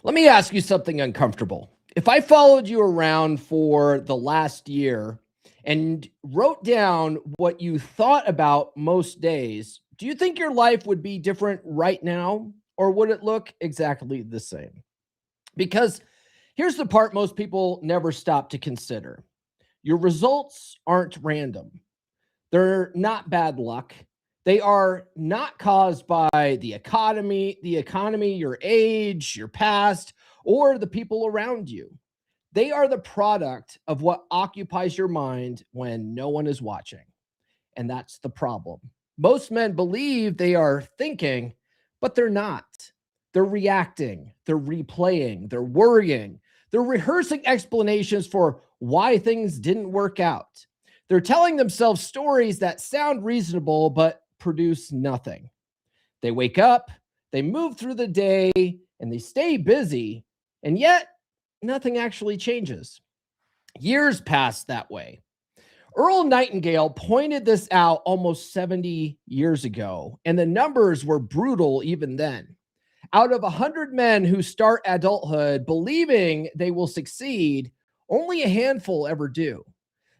Let me ask you something uncomfortable. If I followed you around for the last year and wrote down what you thought about most days, do you think your life would be different right now, or would it look exactly the same? Because here's the part most people never stop to consider. Your results aren't random. They're not bad luck. They are not caused by the economy, your age, your past, or the people around you. They are the product of what occupies your mind when no one is watching. And that's the problem. Most men believe they are thinking, but they're not. They're reacting, they're replaying, they're worrying, they're rehearsing explanations for why things didn't work out. They're telling themselves stories that sound reasonable, but produce nothing. They wake up, they move through the day, and they stay busy, and yet nothing actually changes. Years pass that way. Earl Nightingale pointed this out almost 70 years ago, and the numbers were brutal even then. Out of 100 men who start adulthood believing they will succeed, only a handful ever do.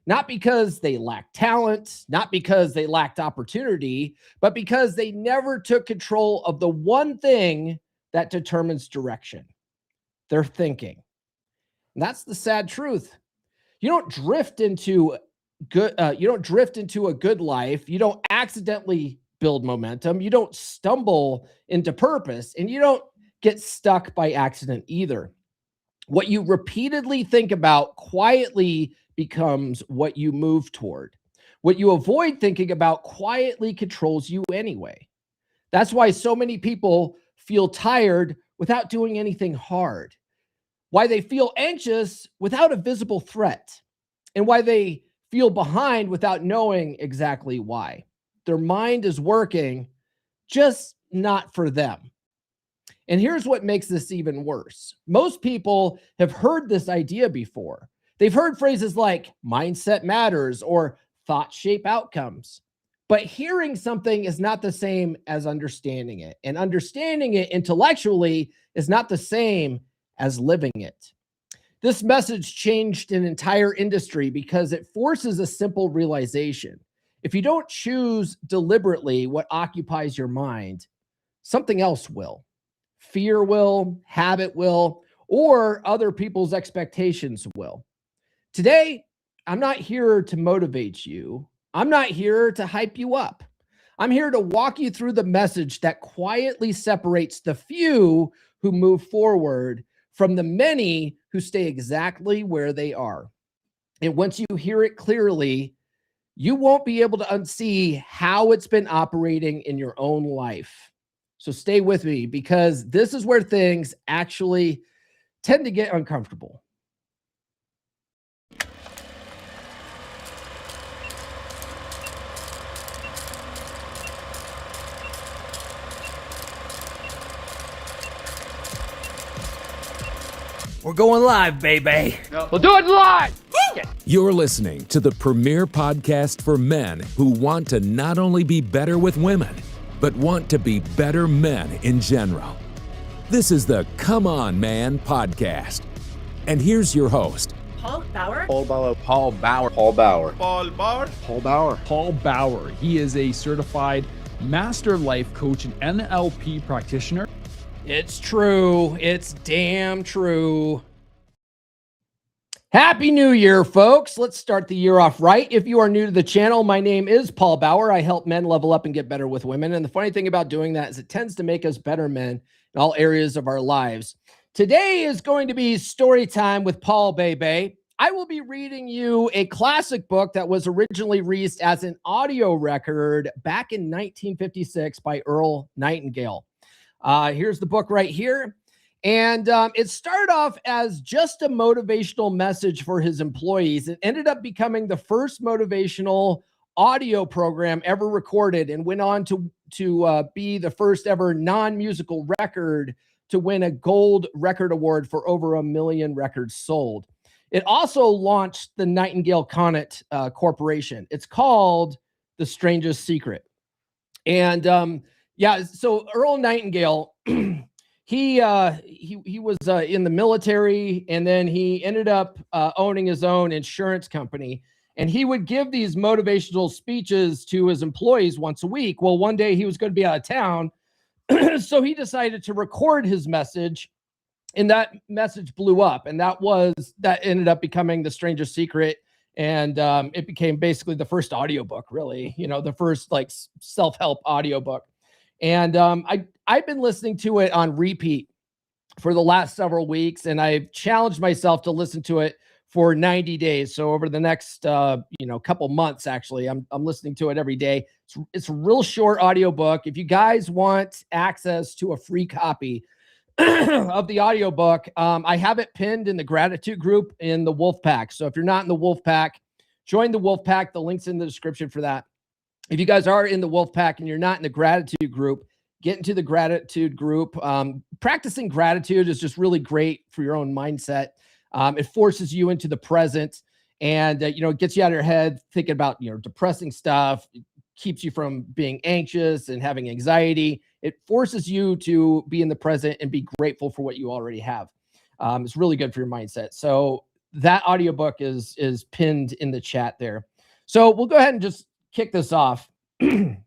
Not because they lack talent, not because they lacked opportunity, but because they never took control of the one thing that determines direction: their thinking. And that's the sad truth. You don't drift into a good life. You don't accidentally build momentum. You don't stumble into purpose, and you don't get stuck by accident either. What you repeatedly think about quietly becomes what you move toward. What you avoid thinking about quietly controls you anyway. That's why so many people feel tired without doing anything hard, why they feel anxious without a visible threat, and why they feel behind without knowing exactly why. Their mind is working, just not for them. And here's what makes this even worse. Most people have heard this idea before. They've heard phrases like mindset matters or thoughts shape outcomes. But hearing something is not the same as understanding it. And understanding it intellectually is not the same as living it. This message changed an entire industry because it forces a simple realization. If you don't choose deliberately what occupies your mind, something else will. Fear will, habit will, or other people's expectations will. Today, I'm not here to motivate you. I'm not here to hype you up. I'm here to walk you through the message that quietly separates the few who move forward from the many who stay exactly where they are. And once you hear it clearly, you won't be able to unsee how it's been operating in your own life. So stay with me, because this is where things actually tend to get uncomfortable. We're going live, baby. No. We'll do it live. You're listening to the premier podcast for men who want to not only be better with women, but want to be better men in general. This is the Come On Man podcast. And here's your host, Paul Bauer. Paul Bauer. Paul Bauer. Paul Bauer. Paul Bauer. Paul Bauer. Paul Bauer. He is a certified master life coach and NLP practitioner. It's true. It's damn true. Happy New Year, folks. Let's start the year off right. If you are new to the channel, my name is Paul Bauer. I help men level up and get better with women. And the funny thing about doing that is it tends to make us better men in all areas of our lives. Today is going to be story time with Paul Bebe. I will be reading you a classic book that was originally released as an audio record back in 1956 by Earl Nightingale. Here's the book right here. And it started off as just a motivational message for his employees. It ended up becoming the first motivational audio program ever recorded, and went on to be the first ever non-musical record to win a gold record award for over 1 million records sold. It also launched the Nightingale Conant Corporation. It's called The Strangest Secret. And so Earl Nightingale, he was in the military, and then he ended up owning his own insurance company. And he would give these motivational speeches to his employees once a week. Well, one day he was going to be out of town, so he decided to record his message, and that message blew up. And that ended up becoming The Strangest Secret. And it became basically the first audiobook, really, the first like self-help audiobook. And I've been listening to it on repeat for the last several weeks, and I've challenged myself to listen to it for 90 days. So over the next, couple months, actually, I'm listening to it every day. It's a real short audiobook. If you guys want access to a free copy of the audiobook, I have it pinned in the gratitude group in the Wolf Pack. So if you're not in the Wolf Pack, join the Wolf Pack. The link's in the description for that. If you guys are in the Wolf Pack and you're not in the gratitude group, get into the gratitude group. Practicing gratitude is just really great for your own mindset. It forces you into the present, and it gets you out of your head thinking about depressing stuff. It keeps you from being anxious and having anxiety. It forces you to be in the present and be grateful for what you already have. It's really good for your mindset. So that audiobook is pinned in the chat there. So we'll go ahead and just kick this off. It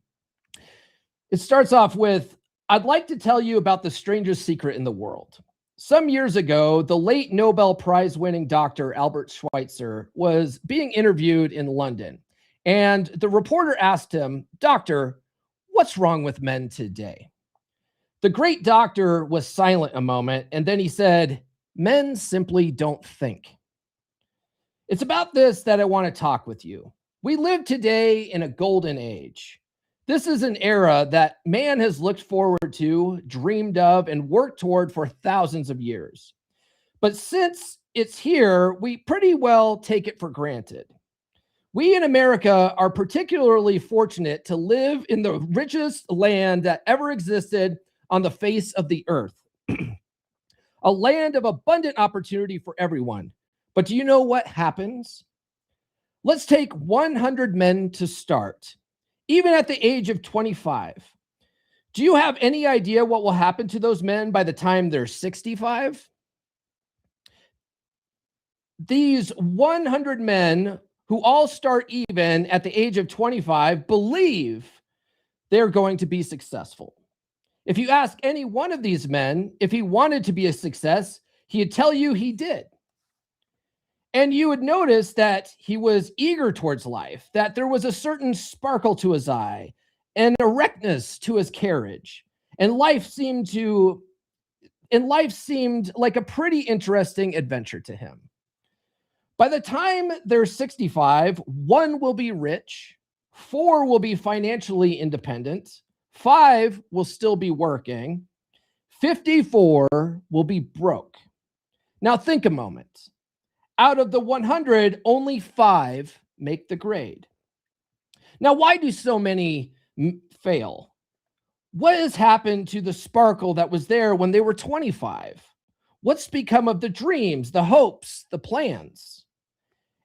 starts off with, I'd like to tell you about the strangest secret in the world. Some years ago, the late Nobel Prize winning doctor Albert Schweitzer was being interviewed in London. And the reporter asked him, "Doctor, what's wrong with men today?" The great doctor was silent a moment, and then he said, "Men simply don't think." It's about this that I want to talk with you. We live today in a golden age. This is an era that man has looked forward to, dreamed of, and worked toward for thousands of years. But since it's here, we pretty well take it for granted. We in America are particularly fortunate to live in the richest land that ever existed on the face of the earth. A land of abundant opportunity for everyone. But do you know what happens? Let's take 100 men to start, even at the age of 25. Do you have any idea what will happen to those men by the time they're 65? These 100 men who all start even at the age of 25 believe they're going to be successful. If you ask any one of these men if he wanted to be a success, he'd tell you he did. And you would notice that he was eager towards life, that there was a certain sparkle to his eye, an erectness to his carriage, and life seemed like a pretty interesting adventure to him. By the time they're 65, 1 will be rich, 4 will be financially independent, 5 will still be working, 54 will be broke. Now think a moment. Out of the 100, only 5 make the grade. Now, why do so many fail? What has happened to the sparkle that was there when they were 25? What's become of the dreams, the hopes, the plans?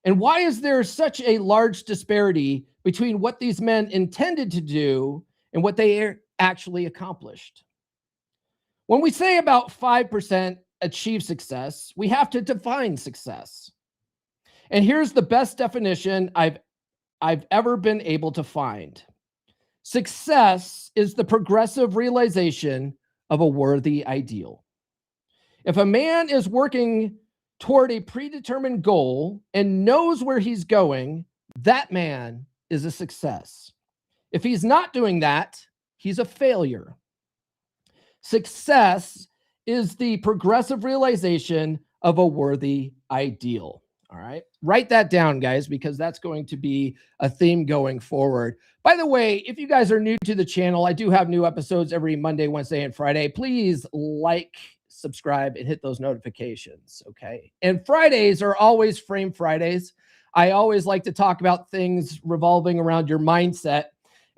And why is there such a large disparity between what these men intended to do and what they actually accomplished? When we say about 5% achieve success, we have to define success. And here's the best definition I've ever been able to find. Success is the progressive realization of a worthy ideal. If a man is working toward a predetermined goal and knows where he's going, that man is a success. If he's not doing that, he's a failure. Success is the progressive realization of a worthy ideal. All right. Write that down, guys, because that's going to be a theme going forward. By the way, if you guys are new to the channel, I do have new episodes every Monday, Wednesday, and Friday. Please like, subscribe, and hit those notifications. Okay. And Fridays are always Frame Fridays. I always like to talk about things revolving around your mindset.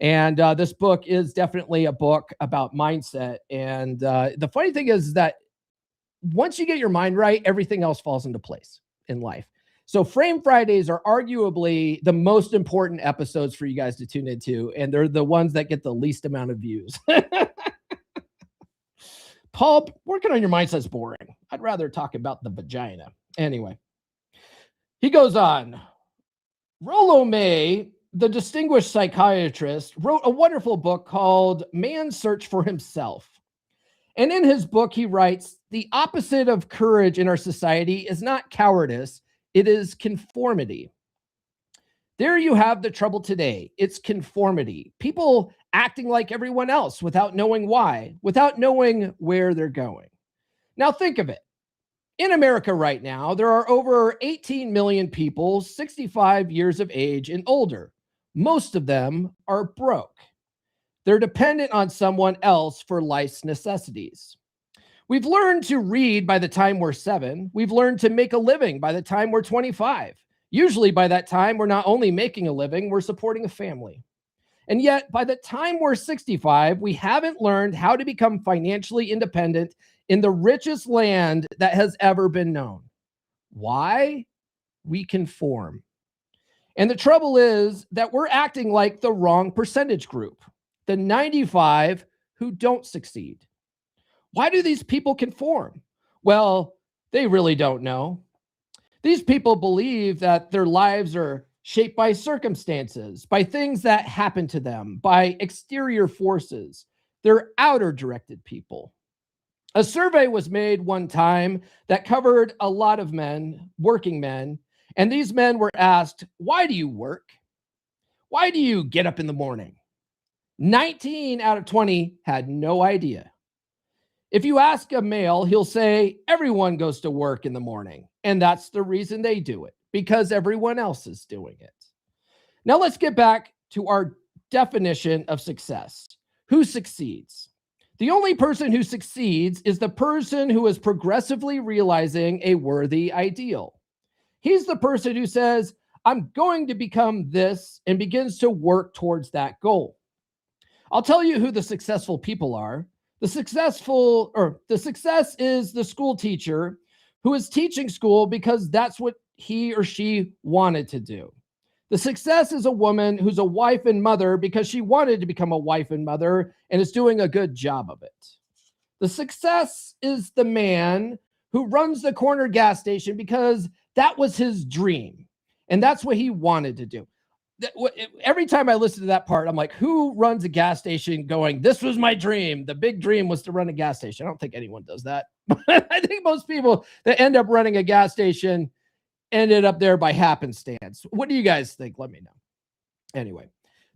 And this book is definitely a book about mindset. And the funny thing is that once you get your mind right, everything else falls into place in life. So Frame Fridays are arguably the most important episodes for you guys to tune into. And they're the ones that get the least amount of views. Paul, working on your mindset's boring. I'd rather talk about the vagina. Anyway, he goes on. Rollo May, the distinguished psychiatrist, wrote a wonderful book called Man's Search for Himself. And in his book, he writes, the opposite of courage in our society is not cowardice, it is conformity. There you have the trouble today. It's conformity. People acting like everyone else without knowing why, without knowing where they're going. Now think of it. In America right now, there are over 18 million people 65 years of age and older. Most of them are broke. They're dependent on someone else for life's necessities. We've learned to read by the time we're 7. We've learned to make a living by the time we're 25. Usually by that time, we're not only making a living, we're supporting a family. And yet, by the time we're 65, we haven't learned how to become financially independent in the richest land that has ever been known. Why? We conform. And the trouble is that we're acting like the wrong percentage group, the 95 who don't succeed. Why do these people conform? Well, they really don't know. These people believe that their lives are shaped by circumstances, by things that happen to them, by exterior forces. They're outer-directed people. A survey was made one time that covered a lot of men, working men, and these men were asked, why do you work? Why do you get up in the morning? 19 out of 20 had no idea. If you ask a male, he'll say everyone goes to work in the morning, and that's the reason they do it, because everyone else is doing it. Now let's get back to our definition of success. Who succeeds? The only person who succeeds is the person who is progressively realizing a worthy ideal. He's the person who says, I'm going to become this, and begins to work towards that goal. I'll tell you who the successful people are. The success is the school teacher who is teaching school because that's what he or she wanted to do. The success is a woman who's a wife and mother because she wanted to become a wife and mother and is doing a good job of it. The success is the man who runs the corner gas station because that was his dream and that's what he wanted to do. Every time I listen to that part, I'm like, who runs a gas station going, this was my dream. The big dream was to run a gas station. I don't think anyone does that. But I think most people that end up running a gas station ended up there by happenstance. What do you guys think? Let me know. Anyway,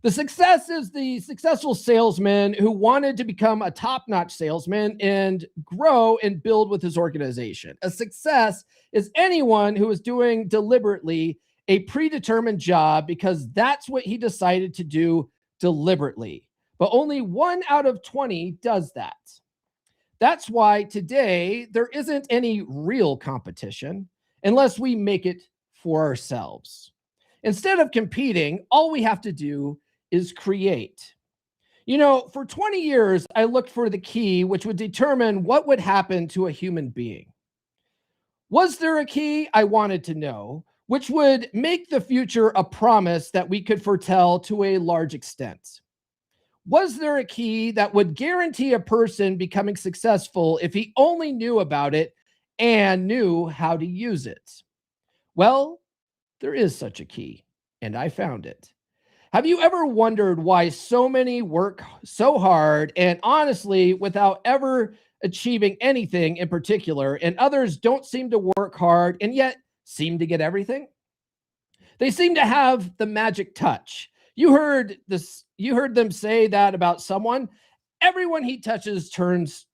the success is the successful salesman who wanted to become a top-notch salesman and grow and build with his organization. A success is anyone who is doing deliberately a predetermined job because that's what he decided to do deliberately. But only 1 out of 20 does that. That's why today there isn't any real competition unless we make it for ourselves. Instead of competing, all we have to do is create. You know, for 20 years, I looked for the key which would determine what would happen to a human being. Was there a key? I wanted to know, which would make the future a promise that we could foretell to a large extent. Was there a key that would guarantee a person becoming successful if he only knew about it and knew how to use it? Well, there is such a key, and I found it. Have you ever wondered why so many work so hard and honestly without ever achieving anything in particular, and others don't seem to work hard and yet seem to get everything? They seem to have the magic touch. You heard them say that about someone. Everything he touches turns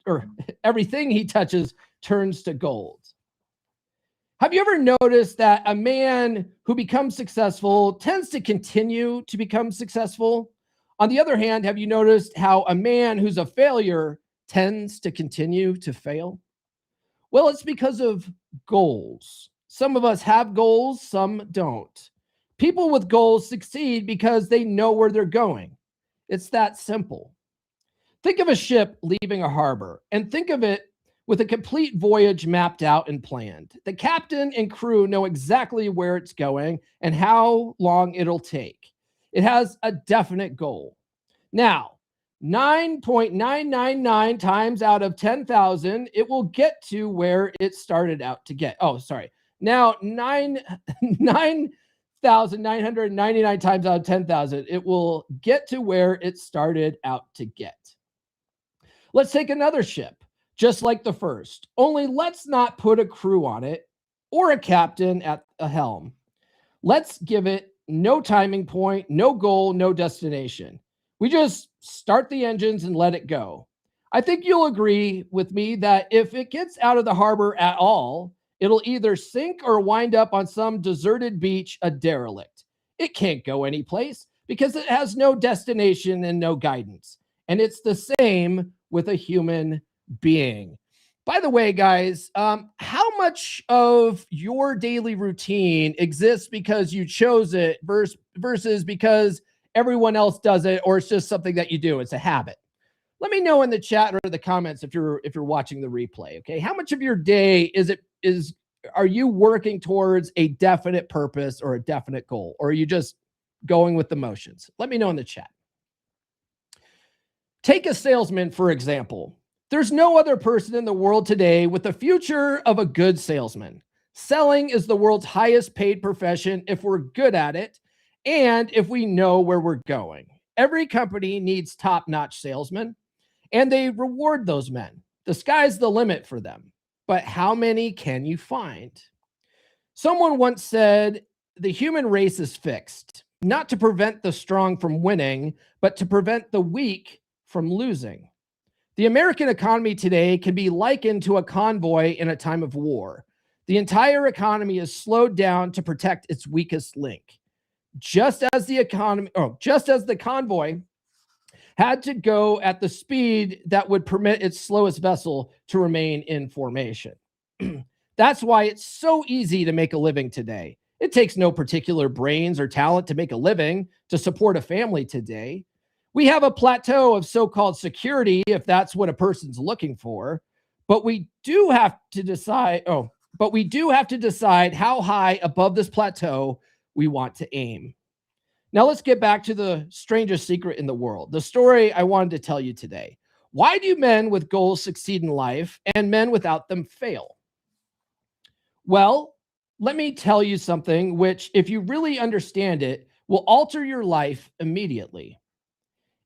to gold. Have you ever noticed that a man who becomes successful tends to continue to become successful? On the other hand, have you noticed how a man who's a failure tends to continue to fail? Well, it's because of goals. Some of us have goals, some don't. People with goals succeed because they know where they're going. It's that simple. Think of a ship leaving a harbor and think of it with a complete voyage mapped out and planned. The captain and crew know exactly where it's going and how long it'll take. It has a definite goal. Now, 9.999 times out of 10,000, it will get to where it started out to get. Oh, sorry. Now, 9,999 times out of 10,000, it will get to where it started out to get. Let's take another ship, just like the first, only let's not put a crew on it or a captain at the helm. Let's give it no timing point, no goal, no destination. We just start the engines and let it go. I think you'll agree with me that if it gets out of the harbor at all, it'll either sink or wind up on some deserted beach, a derelict. It can't go anyplace because it has no destination and no guidance. And it's the same with a human being. By the way, guys, how much of your daily routine exists because you chose it versus because everyone else does it, or it's just something that you do? It's a habit. Let me know in the chat or the comments if you're watching the replay. Okay, how much of your day are you working towards a definite purpose or a definite goal, or are you just going with the motions? Let me know in the chat. Take a salesman, for example. There's no other person in the world today with the future of a good salesman. Selling is the world's highest paid profession if we're good at it and if we know where we're going. Every company needs top-notch salesmen, and they reward those men. The sky's the limit for them. But how many can you find? Someone once said, the human race is fixed, not to prevent the strong from winning, but to prevent the weak from losing. The American economy today can be likened to a convoy in a time of war. The entire economy is slowed down to protect its weakest link. Just as the convoy had to go at the speed that would permit its slowest vessel to remain in formation. That's why it's so easy to make a living today. It takes no particular brains or talent to make a living, to support a family today. We have a plateau of so-called security, if that's what a person's looking for, but we do have to decide how high above this plateau we want to aim. Now let's get back to the strangest secret in the world, the story I wanted to tell you today. Why do men with goals succeed in life and men without them fail? Well, let me tell you something which, if you really understand it, will alter your life immediately.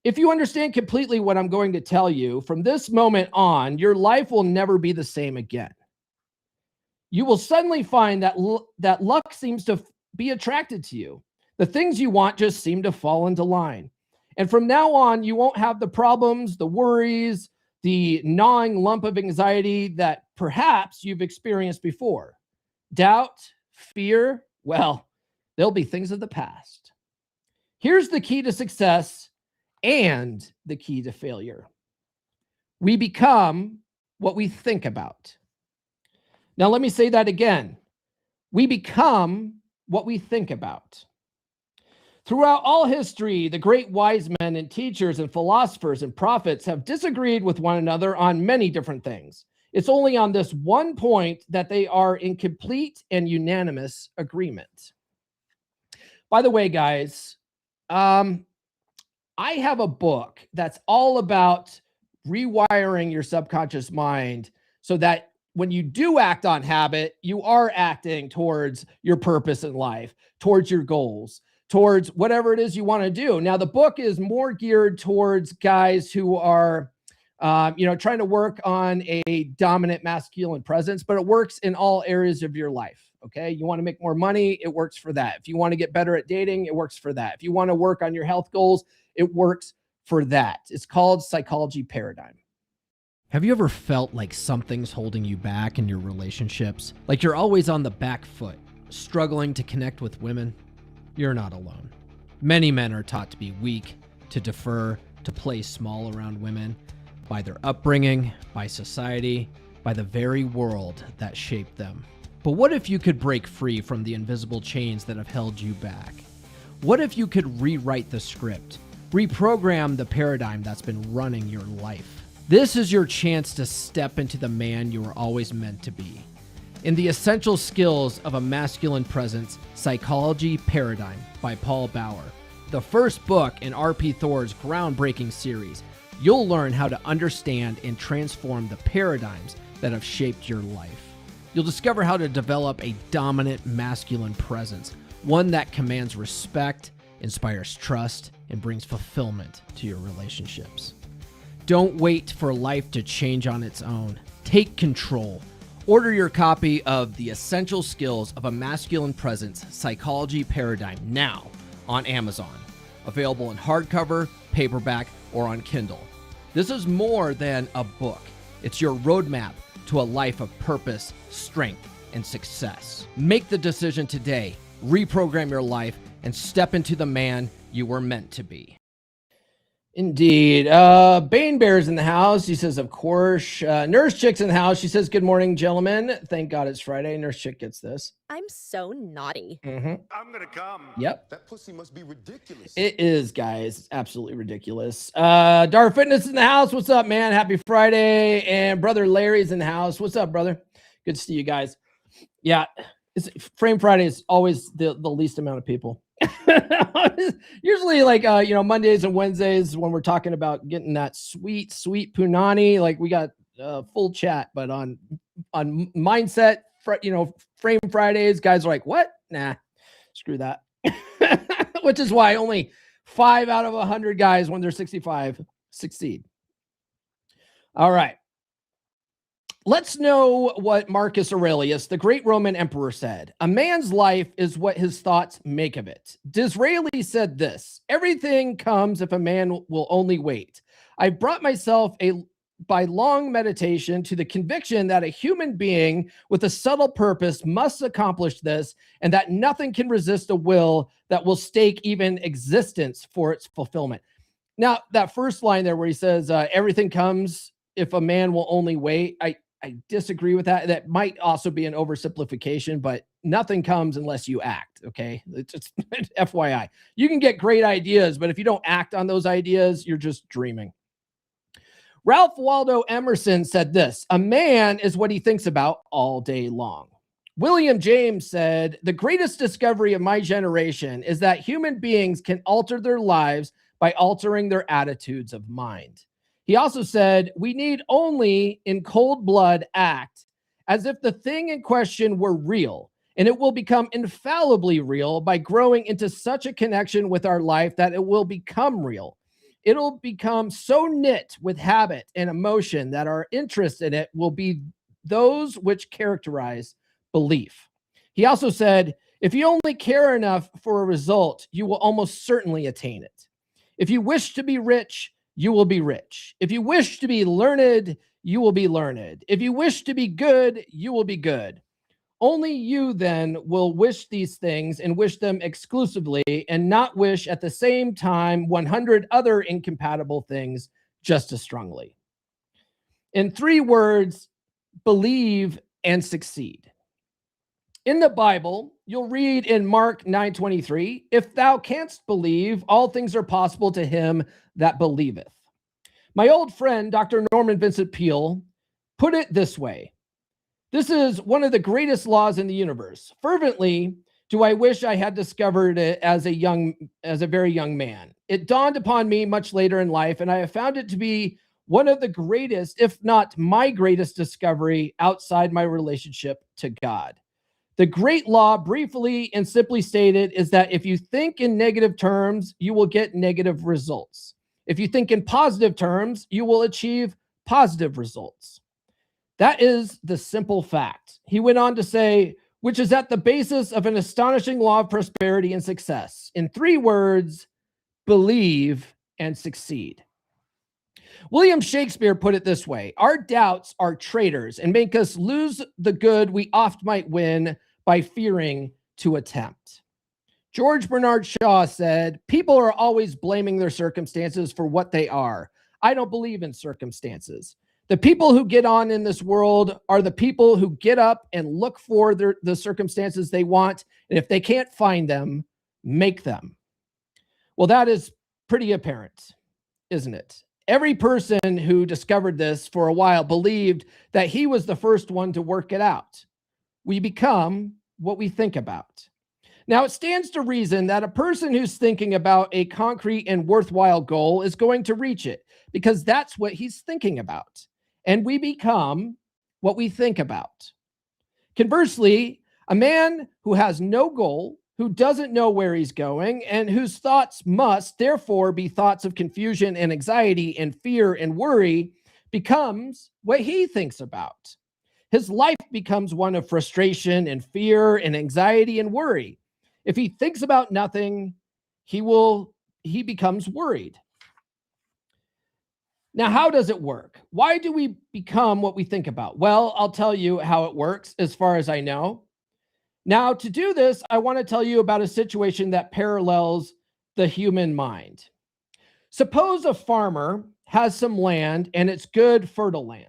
If you understand completely what I'm going to tell you, from this moment on, your life will never be the same again. You will suddenly find that luck seems to be attracted to you. The things you want just seem to fall into line. And from now on, you won't have the problems, the worries, the gnawing lump of anxiety that perhaps you've experienced before. Doubt, fear, well, they'll be things of the past. Here's the key to success and the key to failure. We become what we think about. Now, let me say that again. We become what we think about. Throughout all history, the great wise men and teachers and philosophers and prophets have disagreed with one another on many different things. It's only on this one point that they are in complete and unanimous agreement. By the way, guys, I have a book that's all about rewiring your subconscious mind so that when you do act on habit, you are acting towards your purpose in life, towards your goals, towards whatever it is you want to do. Now, the book is more geared towards guys who are, trying to work on a dominant masculine presence, but it works in all areas of your life. Okay. You want to make more money, it works for that. If you want to get better at dating, it works for that. If you want to work on your health goals, it works for that. It's called Psychology Paradigm. Have you ever felt like something's holding you back in your relationships? Like you're always on the back foot, struggling to connect with women? You're not alone. Many men are taught to be weak, to defer, to play small around women by their upbringing, by society, by the very world that shaped them. But what if you could break free from the invisible chains that have held you back? What if you could rewrite the script, reprogram the paradigm that's been running your life? This is your chance to step into the man you were always meant to be. In The Essential Skills of a Masculine Presence, Psychology Paradigm by Paul Bauer, the first book in R.P. Thor's groundbreaking series, you'll learn how to understand and transform the paradigms that have shaped your life. You'll discover how to develop a dominant masculine presence, one that commands respect, inspires trust, and brings fulfillment to your relationships. Don't wait for life to change on its own. Take control. Order your copy of The Essential Skills of a Masculine Presence Psychology Paradigm now on Amazon. Available in hardcover, paperback, or on Kindle. This is more than a book. It's your roadmap to a life of purpose, strength, and success. Make the decision today. Reprogram your life and step into the man you were meant to be. Indeed. Bane Bear's in the house. He says, of course. Nurse Chick's in the house. She says, good morning, gentlemen. Thank God it's Friday. Nurse Chick gets this. I'm so naughty. Mm-hmm. I'm gonna come. Yep. That pussy must be ridiculous. It is, guys. It's absolutely ridiculous. Dar Fitness in the house. What's up, man? Happy Friday. And brother Larry's in the house. What's up, brother? Good to see you guys. Yeah. Frame Friday is always the least amount of people. Usually like Mondays and Wednesdays when we're talking about getting that sweet punani, like we got full chat, but on mindset, Frame Fridays, guys are like, what? Nah, screw that. Which is why only 5 out of 100 guys when they're 65 succeed. All right. Let's know what Marcus Aurelius, the great Roman emperor, said. A man's life is what his thoughts make of it. Disraeli said this: everything comes if a man will only wait. I brought myself by long meditation to the conviction that a human being with a subtle purpose must accomplish this, and that nothing can resist a will that will stake even existence for its fulfillment. Now, that first line there where he says, everything comes if a man will only wait, I disagree with that. That might also be an oversimplification, but nothing comes unless you act. Okay. It's just FYI. You can get great ideas, but if you don't act on those ideas, you're just dreaming. Ralph Waldo Emerson said this: a man is what he thinks about all day long. William James said, the greatest discovery of my generation is that human beings can alter their lives by altering their attitudes of mind. He also said, we need only in cold blood act as if the thing in question were real, and it will become infallibly real by growing into such a connection with our life that it will become real. It'll become so knit with habit and emotion that our interest in it will be those which characterize belief. He also said, if you only care enough for a result, you will almost certainly attain it. If you wish to be rich, you will be rich. If you wish to be learned, you will be learned. If you wish to be good, you will be good. Only you then will wish these things and wish them exclusively, and not wish at the same time 100 other incompatible things just as strongly. In 3 words, believe and succeed. In the Bible, you'll read in Mark 9:23, if thou canst believe, all things are possible to him that believeth. My old friend, Dr. Norman Vincent Peale, put it this way: this is one of the greatest laws in the universe. Fervently do I wish I had discovered it as a very young man. It dawned upon me much later in life, and I have found it to be one of the greatest, if not my greatest discovery outside my relationship to God. The great law, briefly and simply stated, is that if you think in negative terms, you will get negative results. If you think in positive terms, you will achieve positive results. That is the simple fact. He went on to say, which is at the basis of an astonishing law of prosperity and success. In 3 words, believe and succeed. William Shakespeare put it this way: our doubts are traitors and make us lose the good we oft might win by fearing to attempt. George Bernard Shaw said, people are always blaming their circumstances for what they are. I don't believe in circumstances. The people who get on in this world are the people who get up and look for the circumstances they want, and if they can't find them, make them. Well, that is pretty apparent, isn't it? Every person who discovered this for a while believed that he was the first one to work it out. We become what we think about. Now, it stands to reason that a person who's thinking about a concrete and worthwhile goal is going to reach it because that's what he's thinking about. And we become what we think about. Conversely, a man who has no goal, who doesn't know where he's going, and whose thoughts must therefore be thoughts of confusion and anxiety and fear and worry, becomes what he thinks about. His life becomes one of frustration and fear and anxiety and worry. If he thinks about nothing, he becomes worried. Now, how does it work? Why do we become what we think about? Well, I'll tell you how it works as far as I know. Now, to do this, I want to tell you about a situation that parallels the human mind. Suppose a farmer has some land and it's good, fertile land.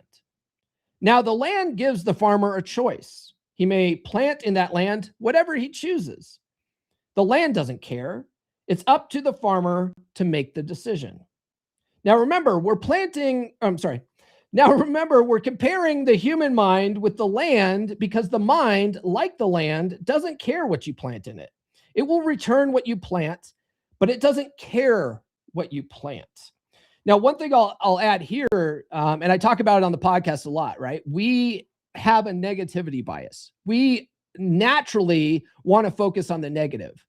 Now, the land gives the farmer a choice. He may plant in that land whatever he chooses. The land doesn't care. It's up to the farmer to make the decision. Now, remember, we're comparing the human mind with the land because the mind, like the land, doesn't care what you plant in it. It will return what you plant, but it doesn't care what you plant. Now, one thing I'll add here, and I talk about it on the podcast a lot, right? We have a negativity bias. We naturally want to focus on the negative.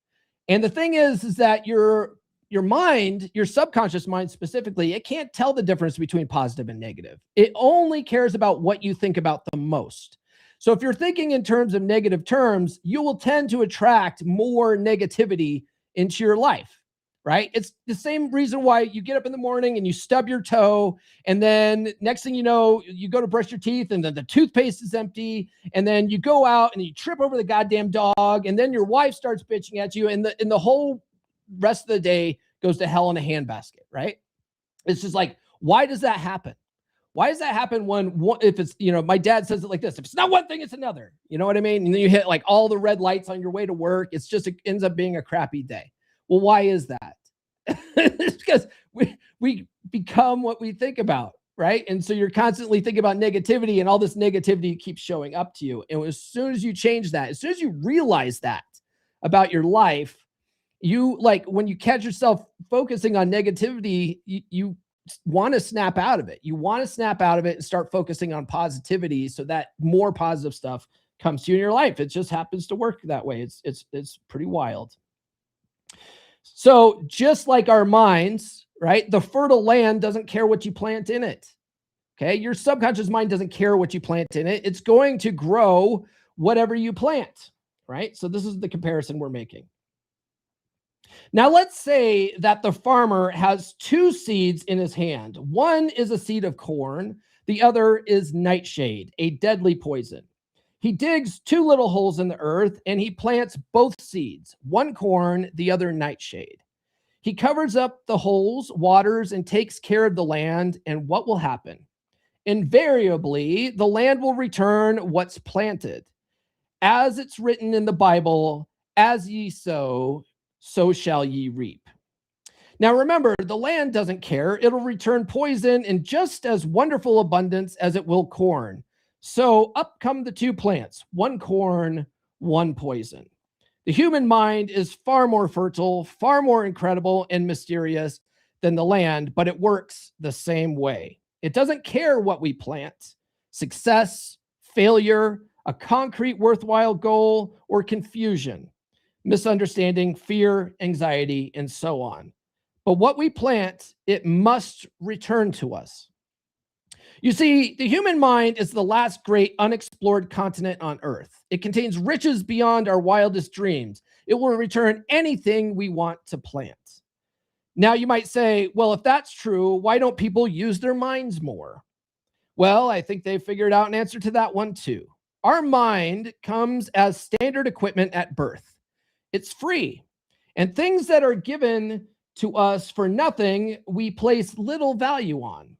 And the thing is that your mind, your subconscious mind specifically, it can't tell the difference between positive and negative. It only cares about what you think about the most. So if you're thinking in terms of negative terms, you will tend to attract more negativity into your life, right? It's the same reason why you get up in the morning and you stub your toe, and then next thing you know, you go to brush your teeth and then the toothpaste is empty, and then you go out and you trip over the goddamn dog, and then your wife starts bitching at you, and the whole rest of the day goes to hell in a handbasket, right? It's just like, why does that happen? Why does that happen if it's, my dad says it like this, if it's not one thing, it's another, you know what I mean? And then you hit like all the red lights on your way to work. It ends up being a crappy day. Well, why is that? It's because we become what we think about, right? And so you're constantly thinking about negativity, and all this negativity keeps showing up to you. And as soon as you change that, as soon as you realize that about your life, when you catch yourself focusing on negativity, you want to snap out of it. You want to snap out of it and start focusing on positivity so that more positive stuff comes to you in your life. It just happens to work that way. It's pretty wild. So just like our minds, right? The fertile land doesn't care what you plant in it. Okay. Your subconscious mind doesn't care what you plant in it. It's going to grow whatever you plant, right? So this is the comparison we're making. Now, let's say that the farmer has two seeds in his hand. One is a seed of corn. The other is nightshade, a deadly poison. He digs two little holes in the earth and he plants both seeds, one corn, the other nightshade. He covers up the holes, waters, and takes care of the land. And what will happen? Invariably, the land will return what's planted. As it's written in the Bible, as ye sow, so shall ye reap. Now remember, the land doesn't care. It'll return poison in just as wonderful abundance as it will corn. So up come the two plants, one corn, one poison. The human mind is far more fertile, far more incredible and mysterious than the land, but it works the same way. It doesn't care what we plant, success, failure, a concrete worthwhile goal, or confusion, misunderstanding, fear, anxiety, and so on. But what we plant, it must return to us. You see, the human mind is the last great unexplored continent on Earth. It contains riches beyond our wildest dreams. It will return anything we want to plant. Now, you might say, well, if that's true, why don't people use their minds more? Well, I think they figured out an answer to that one too. Our mind comes as standard equipment at birth. It's free. And things that are given to us for nothing, we place little value on.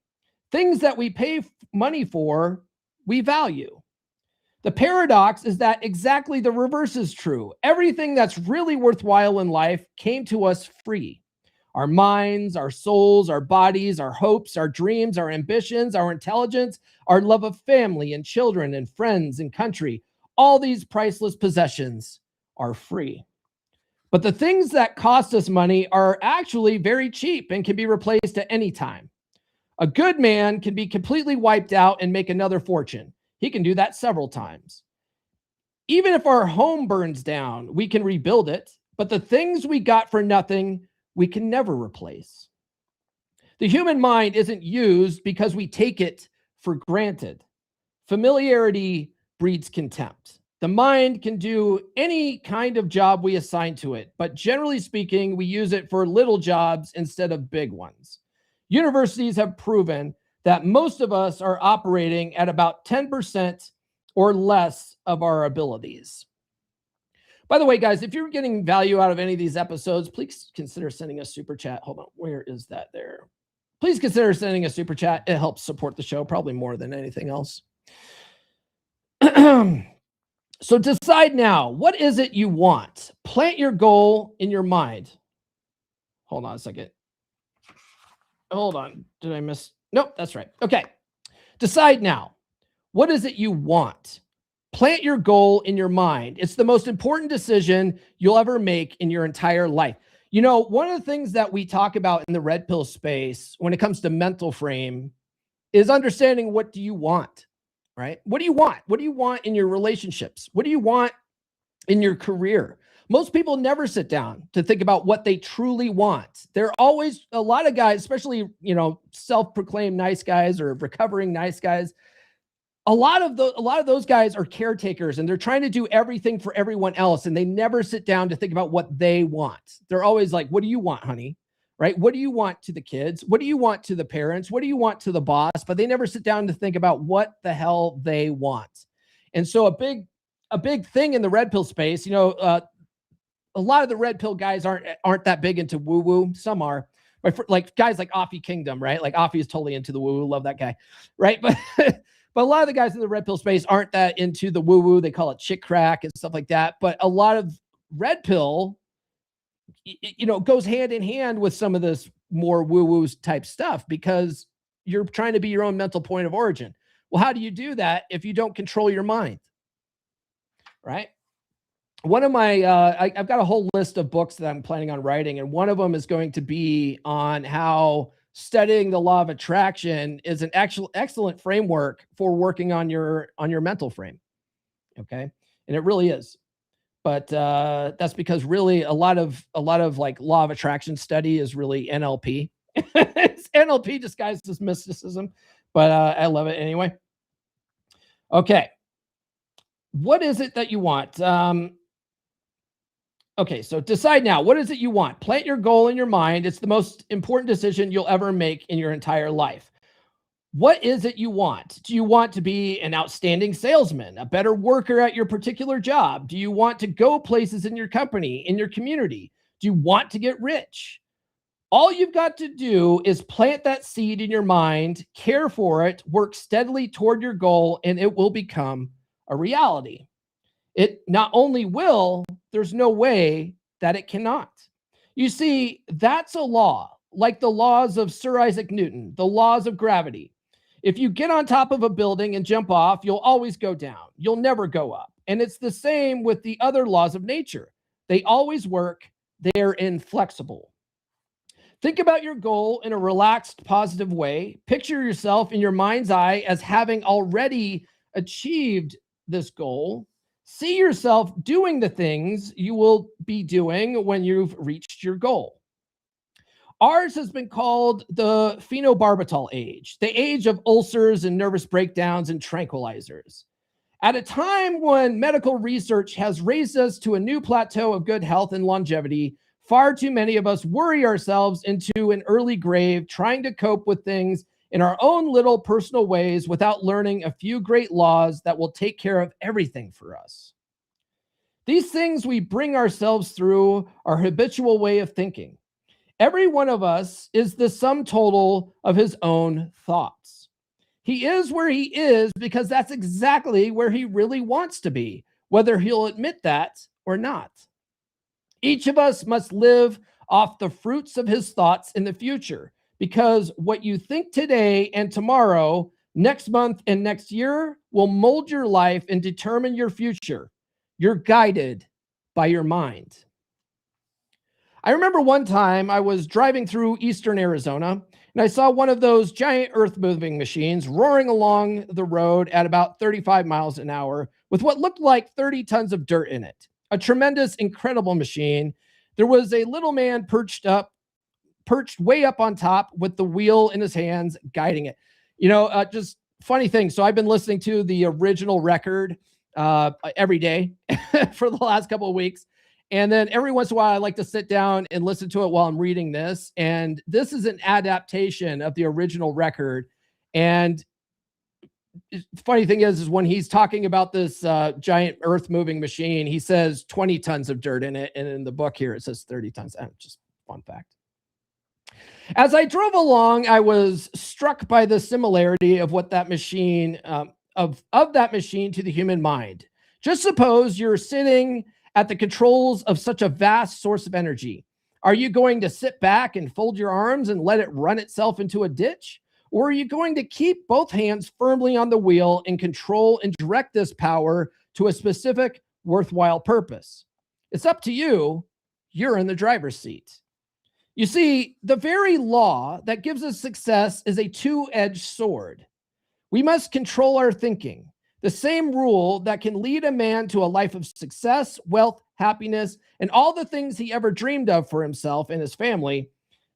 Things that we pay money for, we value. The paradox is that exactly the reverse is true. Everything that's really worthwhile in life came to us free. Our minds, our souls, our bodies, our hopes, our dreams, our ambitions, our intelligence, our love of family and children and friends and country, all these priceless possessions are free. But the things that cost us money are actually very cheap and can be replaced at any time. A good man can be completely wiped out and make another fortune. He can do that several times. Even if our home burns down, we can rebuild it. But the things we got for nothing, we can never replace. The human mind isn't used because we take it for granted. Familiarity breeds contempt. The mind can do any kind of job we assign to it, but generally speaking, we use it for little jobs instead of big ones. Universities have proven that most of us are operating at about 10% or less of our abilities. By the way, guys, if you're getting value out of any of these episodes, please consider sending a super chat. Hold on, where is that there? Please consider sending a super chat. It helps support the show probably more than anything else. So decide now, what is it you want? Plant your goal in your mind. Hold on a second. Hold on. Did I miss? Nope, that's right. Okay. Decide now. What is it you want? Plant your goal in your mind. It's the most important decision you'll ever make in your entire life. You know, one of the things that we talk about in the red pill space when it comes to mental frame is understanding, what do you want, right? What do you want? What do you want in your relationships? What do you want in your career? Most people never sit down to think about what they truly want. They're always, a lot of guys, especially, you know, self-proclaimed nice guys or recovering nice guys, a lot of those guys are caretakers, and they're trying to do everything for everyone else, and they never sit down to think about what they want. They're always like, what do you want, honey? Right? What do you want to the kids? What do you want to the parents? What do you want to the boss? But they never sit down to think about what the hell they want. And so a big thing in the red pill space, you know, a lot of the red pill guys aren't that big into woo woo. Some are, like guys like Offie Kingdom, right? Like Offie is totally into the woo woo. Love that guy, right? But but a lot of the guys in the red pill space aren't that into the woo woo. They call it chick crack and stuff like that. But a lot of red pill, you know, goes hand in hand with some of this more woo woo type stuff, because you're trying to be your own mental point of origin. Well, how do you do that if you don't control your mind? Right? One of my, I've got a whole list of books that I'm planning on writing, and one of them is going to be on how studying the law of attraction is an excellent framework for working on your mental frame. Okay. And it really is. But that's because really a lot of like law of attraction study is really NLP. It's NLP disguised as mysticism, but I love it anyway. Okay. What is it that you want? Okay, so decide now. What is it you want? Plant your goal in your mind. It's the most important decision you'll ever make in your entire life. What is it you want? Do you want to be an outstanding salesman, a better worker at your particular job? Do you want to go places in your company, in your community? Do you want to get rich? All you've got to do is plant that seed in your mind, care for it, work steadily toward your goal, and it will become a reality. It not only will, there's no way that it cannot. You see, that's a law, like the laws of Sir Isaac Newton, the laws of gravity. If you get on top of a building and jump off, you'll always go down. You'll never go up. And it's the same with the other laws of nature. They always work. They're inflexible. Think about your goal in a relaxed, positive way. Picture yourself in your mind's eye as having already achieved this goal. See yourself doing the things you will be doing when you've reached your goal. Ours has been called the phenobarbital age, the age of ulcers and nervous breakdowns and tranquilizers. At a time when medical research has raised us to a new plateau of good health and longevity, far too many of us worry ourselves into an early grave trying to cope with things in our own little personal ways without learning a few great laws that will take care of everything for us. These things we bring ourselves through our habitual way of thinking. Every one of us is the sum total of his own thoughts. He is where he is because that's exactly where he really wants to be, whether he'll admit that or not. Each of us must live off the fruits of his thoughts in the future, because what you think today and tomorrow, next month and next year will mold your life and determine your future. You're guided by your mind. I remember one time I was driving through eastern Arizona and I saw one of those giant earth moving machines roaring along the road at about 35 miles an hour with what looked like 30 tons of dirt in it. A tremendous, incredible machine. There was a little man perched way up on top with the wheel in his hands, guiding it. Just funny thing. So I've been listening to the original record every day for the last couple of weeks. And then every once in a while, I like to sit down and listen to it while I'm reading this. And this is an adaptation of the original record. And the funny thing is when he's talking about this giant earth moving machine, he says 20 tons of dirt in it. And in the book here, it says 30 tons. Just fun fact. As I drove along, I was struck by the similarity of what that machine, of that machine to the human mind. Just suppose you're sitting at the controls of such a vast source of energy. Are you going to sit back and fold your arms and let it run itself into a ditch? Or are you going to keep both hands firmly on the wheel and control and direct this power to a specific worthwhile purpose? It's up to you. You're in the driver's seat. You see, the very law that gives us success is a two-edged sword. We must control our thinking. The same rule that can lead a man to a life of success, wealth, happiness, and all the things he ever dreamed of for himself and his family,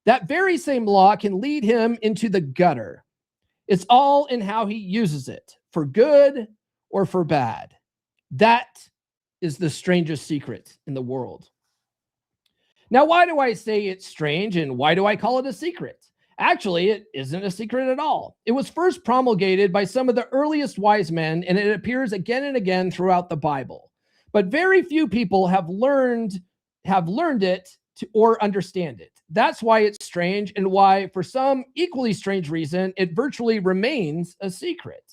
that very same law can lead him into the gutter. It's all in how he uses it, for good or for bad. That is the strangest secret in the world. Now, why do I say it's strange and why do I call it a secret? Actually, it isn't a secret at all. It was first promulgated by some of the earliest wise men, and it appears again and again throughout the Bible. But very few people have learned it or understand it. That's why it's strange and why, for some equally strange reason, it virtually remains a secret.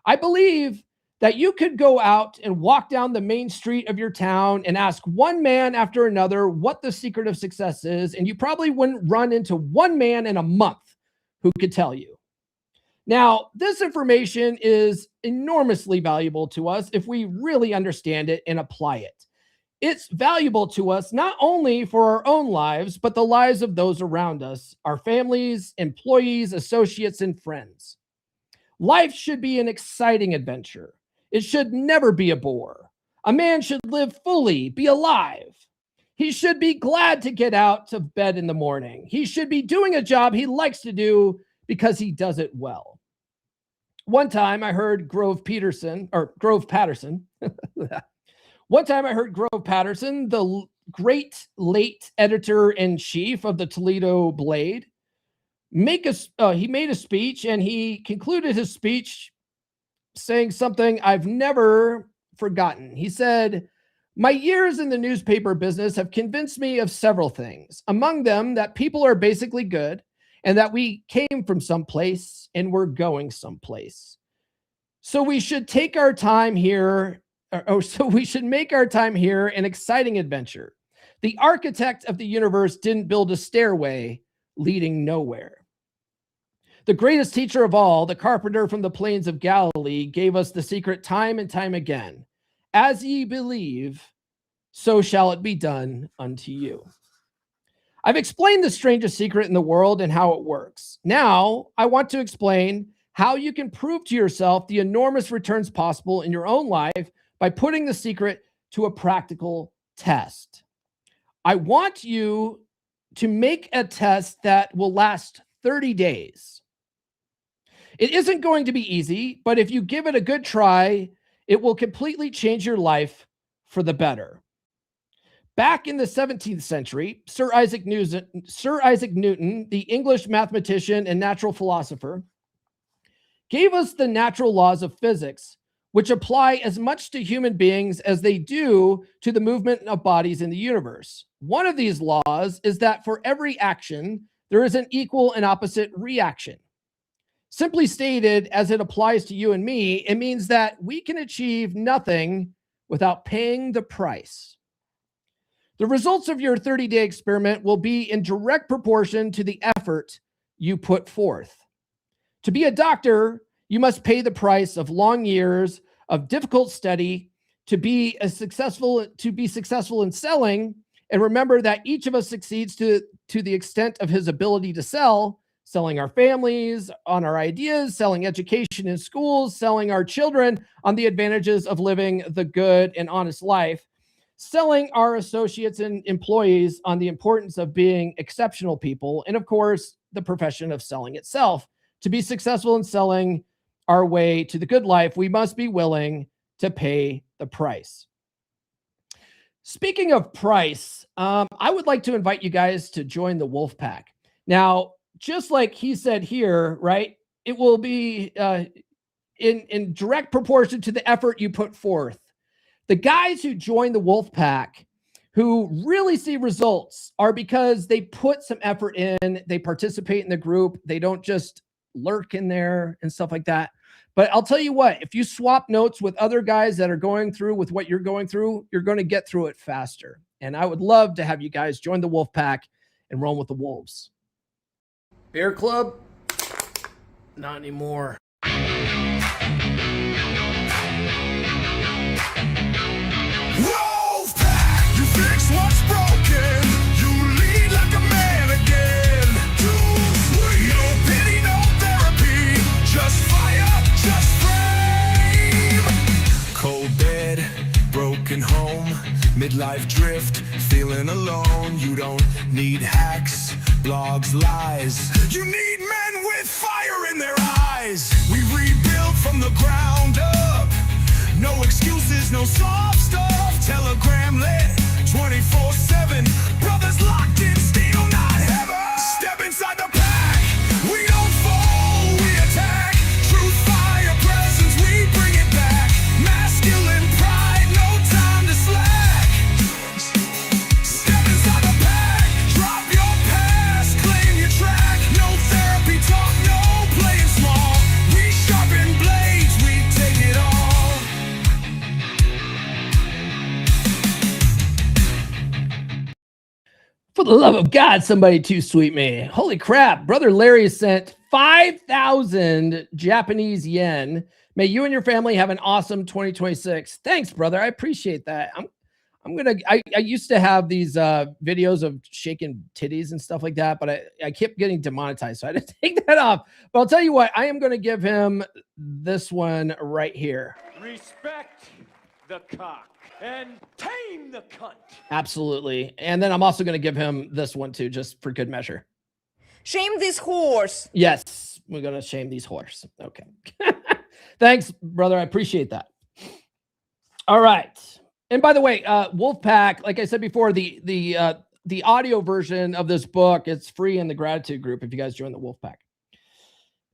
I believe that you could go out and walk down the main street of your town and ask one man after another what the secret of success is, and you probably wouldn't run into one man in a month who could tell you. Now, this information is enormously valuable to us if we really understand it and apply it. It's valuable to us not only for our own lives, but the lives of those around us, our families, employees, associates, and friends. Life should be an exciting adventure. It should never be a bore. A man should live fully, be alive. He should be glad to get out of bed in the morning. He should be doing a job he likes to do because he does it well. One time I heard Grove Patterson, the great late editor-in-chief of the Toledo Blade, he made a speech, and he concluded his speech saying something I've never forgotten. He said, "My years in the newspaper business have convinced me of several things, among them that people are basically good and that we came from someplace and we're going someplace. So we should take our time here, so we should make our time here an exciting adventure. The architect of the universe didn't build a stairway leading nowhere. The greatest teacher of all, the carpenter from the plains of Galilee, gave us the secret time and time again. As ye believe, so shall it be done unto you." I've explained the strangest secret in the world and how it works. Now, I want to explain how you can prove to yourself the enormous returns possible in your own life by putting the secret to a practical test. I want you to make a test that will last 30 days. It isn't going to be easy, but if you give it a good try, it will completely change your life for the better. Back in the 17th century, Sir Isaac Newton, the English mathematician and natural philosopher, gave us the natural laws of physics, which apply as much to human beings as they do to the movement of bodies in the universe. One of these laws is that for every action, there is an equal and opposite reaction. Simply stated, as it applies to you and me, it means that we can achieve nothing without paying the price. The results of your 30-day experiment will be in direct proportion to the effort you put forth. To be a doctor, you must pay the price of long years of difficult study. To be successful in selling, And remember that each of us succeeds to the extent of his ability to sell, selling our families on our ideas, selling education in schools, selling our children on the advantages of living the good and honest life, selling our associates and employees on the importance of being exceptional people, and of course, the profession of selling itself. To be successful in selling our way to the good life, we must be willing to pay the price. Speaking of price, I would like to invite you guys to join the Wolf Pack. Now, just like he said here, right, it will be in direct proportion to the effort you put forth. The guys who join the Wolf Pack who really see results are because they put some effort in, they participate in the group, they don't just lurk in there and stuff like that. But I'll tell you what, if you swap notes with other guys that are going through with what you're going through, you're going to get through it faster. And I would love to have you guys join the Wolf Pack and roll with the wolves. Bear Club? Not anymore. Wolf Pack, you fix what's broken. You lead like a man again. No pity, no therapy. Just fire, just flame. Cold bed, broken home, midlife drift, feeling alone. You don't need hacks, blogs, lies. You need men with fire in their eyes. We rebuild from the ground up. No excuses, no soft stuff. Telegram lit 24/7. Brothers locked in steel, not heaven. Step inside the pack. We don't fall, we attack. Truth, fire, presence, we bring it back. Masculine pride, no time to slack. Step inside the pack. Drop your past, claim your track. No therapy talk, no playing small. We sharpen blades, we take it all. For the love of God, somebody to sweet me. Holy crap. Brother Larry sent 5,000 Japanese yen. May you and your family have an awesome 2026. Thanks, brother. I appreciate that. I used to have these videos of shaking titties and stuff like that, but I kept getting demonetized, so I had to take that off. But I'll tell you what, I am going to give him this one right here. Respect the cock and tame the cunt. Absolutely. And then I'm also going to give him this one too, just for good measure. Shame this horse. Yes, we're going to shame these horse. Okay. Thanks, brother. I appreciate that. All right. And by the way, Wolfpack, like I said before, the audio version of this book, it's free in the gratitude group if you guys join the Wolfpack.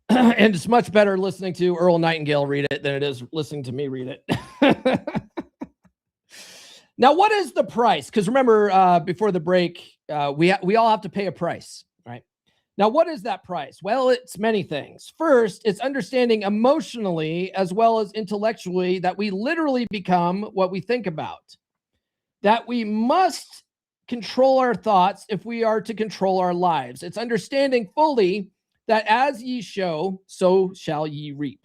And it's much better listening to Earl Nightingale read it than it is listening to me read it. Now, what is the price? Because remember, before the break, we all have to pay a price, right? Now, what is that price? Well, it's many things. First, it's understanding emotionally as well as intellectually that we literally become what we think about. That we must control our thoughts if we are to control our lives. It's understanding fully that as ye sow, so shall ye reap.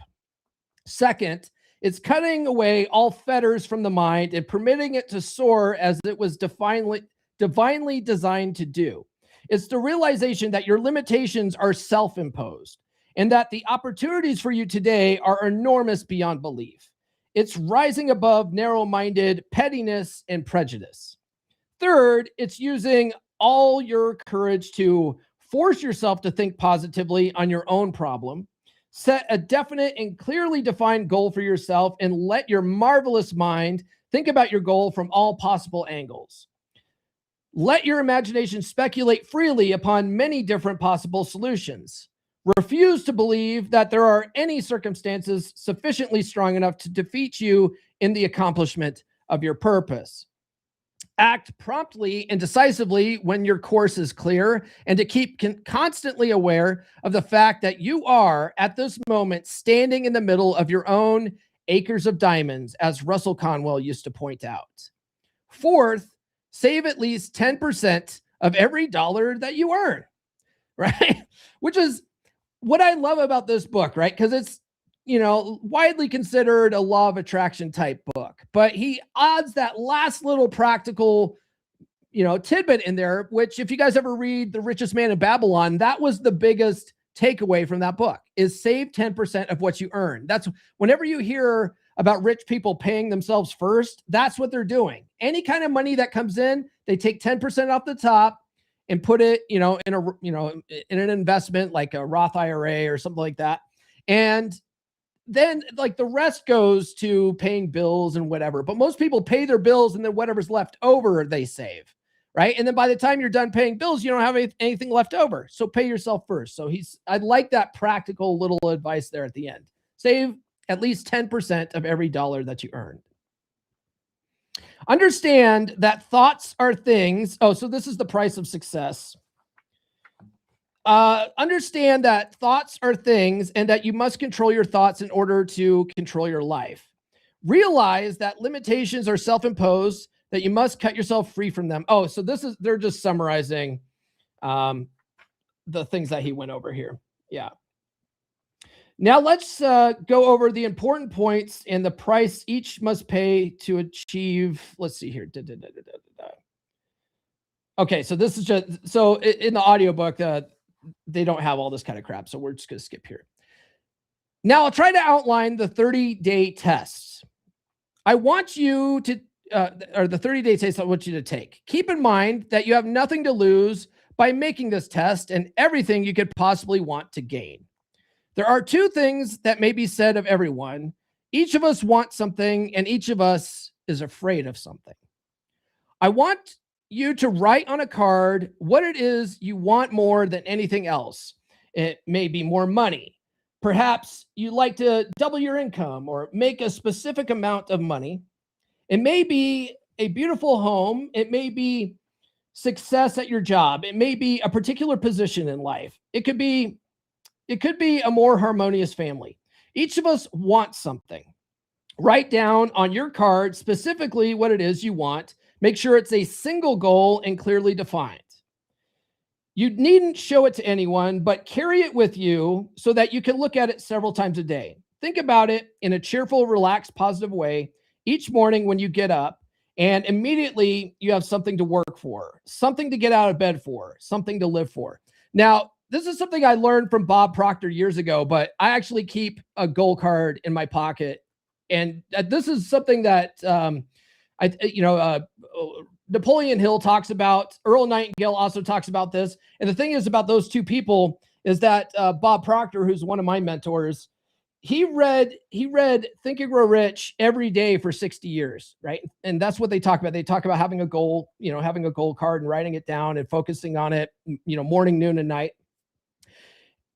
Second, it's cutting away all fetters from the mind and permitting it to soar as it was divinely designed to do. It's the realization that your limitations are self-imposed and that the opportunities for you today are enormous beyond belief. It's rising above narrow-minded pettiness and prejudice. Third, it's using all your courage to force yourself to think positively on your own problem. Set a definite and clearly defined goal for yourself and let your marvelous mind think about your goal from all possible angles. Let your imagination speculate freely upon many different possible solutions. Refuse to believe that there are any circumstances sufficiently strong enough to defeat you in the accomplishment of your purpose. Act promptly and decisively when your course is clear, and to keep constantly aware of the fact that you are, at this moment, standing in the middle of your own acres of diamonds, as Russell Conwell used to point out. Fourth, save at least 10% of every dollar that you earn, right? Which is what I love about this book, right? Because it's, widely considered a law of attraction type book, but he adds that last little practical tidbit in there, which if you guys ever read The Richest Man in Babylon, that was the biggest takeaway from that book, is save 10% of what you earn. That's whenever you hear about rich people paying themselves first, that's what they're doing. Any kind of money that comes in, they take 10% off the top and put it, in an investment like a Roth IRA or something like that. And then like the rest goes to paying bills and whatever. But most people pay their bills and then whatever's left over, they save, right? And then by the time you're done paying bills, you don't have anything left over. So pay yourself first. So I like that practical little advice there at the end. Save at least 10% of every dollar that you earn. Understand that thoughts are things. Oh, so this is the price of success. Understand that thoughts are things and that you must control your thoughts in order to control your life. Realize that limitations are self-imposed, that you must cut yourself free from them. Oh, so they're just summarizing the things that he went over here. Yeah. Now let's go over the important points and the price each must pay to achieve. Let's see here. Okay, so this is in the audiobook, they don't have all this kind of crap, so we're just going to skip here. Now I'll try to outline the 30-day tests. I want you to, or the 30-day test I want you to take. Keep in mind that you have nothing to lose by making this test and everything you could possibly want to gain. There are two things that may be said of everyone. Each of us wants something, and each of us is afraid of something. I want you to write on a card what it is you want more than anything else. It may be more money. Perhaps you like to double your income or make a specific amount of money. It may be a beautiful home. It may be success at your job. It may be a particular position in life. It could be a more harmonious family. Each of us wants something. Write down on your card specifically what it is you want. Make sure it's a single goal and clearly defined. You needn't show it to anyone, but carry it with you so that you can look at it several times a day. Think about it in a cheerful, relaxed, positive way each morning when you get up, and immediately you have something to work for, something to get out of bed for, something to live for. Now, this is something I learned from Bob Proctor years ago, but I actually keep a goal card in my pocket. And this is something that, Napoleon Hill talks about. Earl Nightingale also talks about this. And the thing is about those two people is that Bob Proctor, who's one of my mentors, he read Think and Grow Rich every day for 60 years, right? And that's what they talk about. They talk about having a goal, having a goal card and writing it down and focusing on it, morning, noon, and night.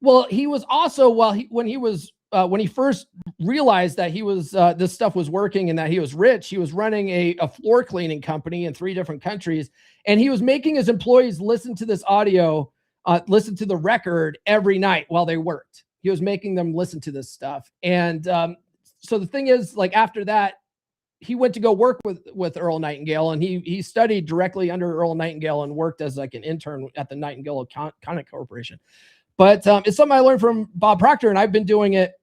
Well, he was also, when he first realized that he was this stuff was working and that he was rich, he was running a floor cleaning company in 3 different countries, and he was making his employees listen to this audio, listen to the record every night while they worked. He was making them listen to this stuff, and so the thing is, like after that, he went to go work with Earl Nightingale, and he studied directly under Earl Nightingale and worked as like an intern at the Nightingale Content Corporation. But it's something I learned from Bob Proctor, and I've been doing it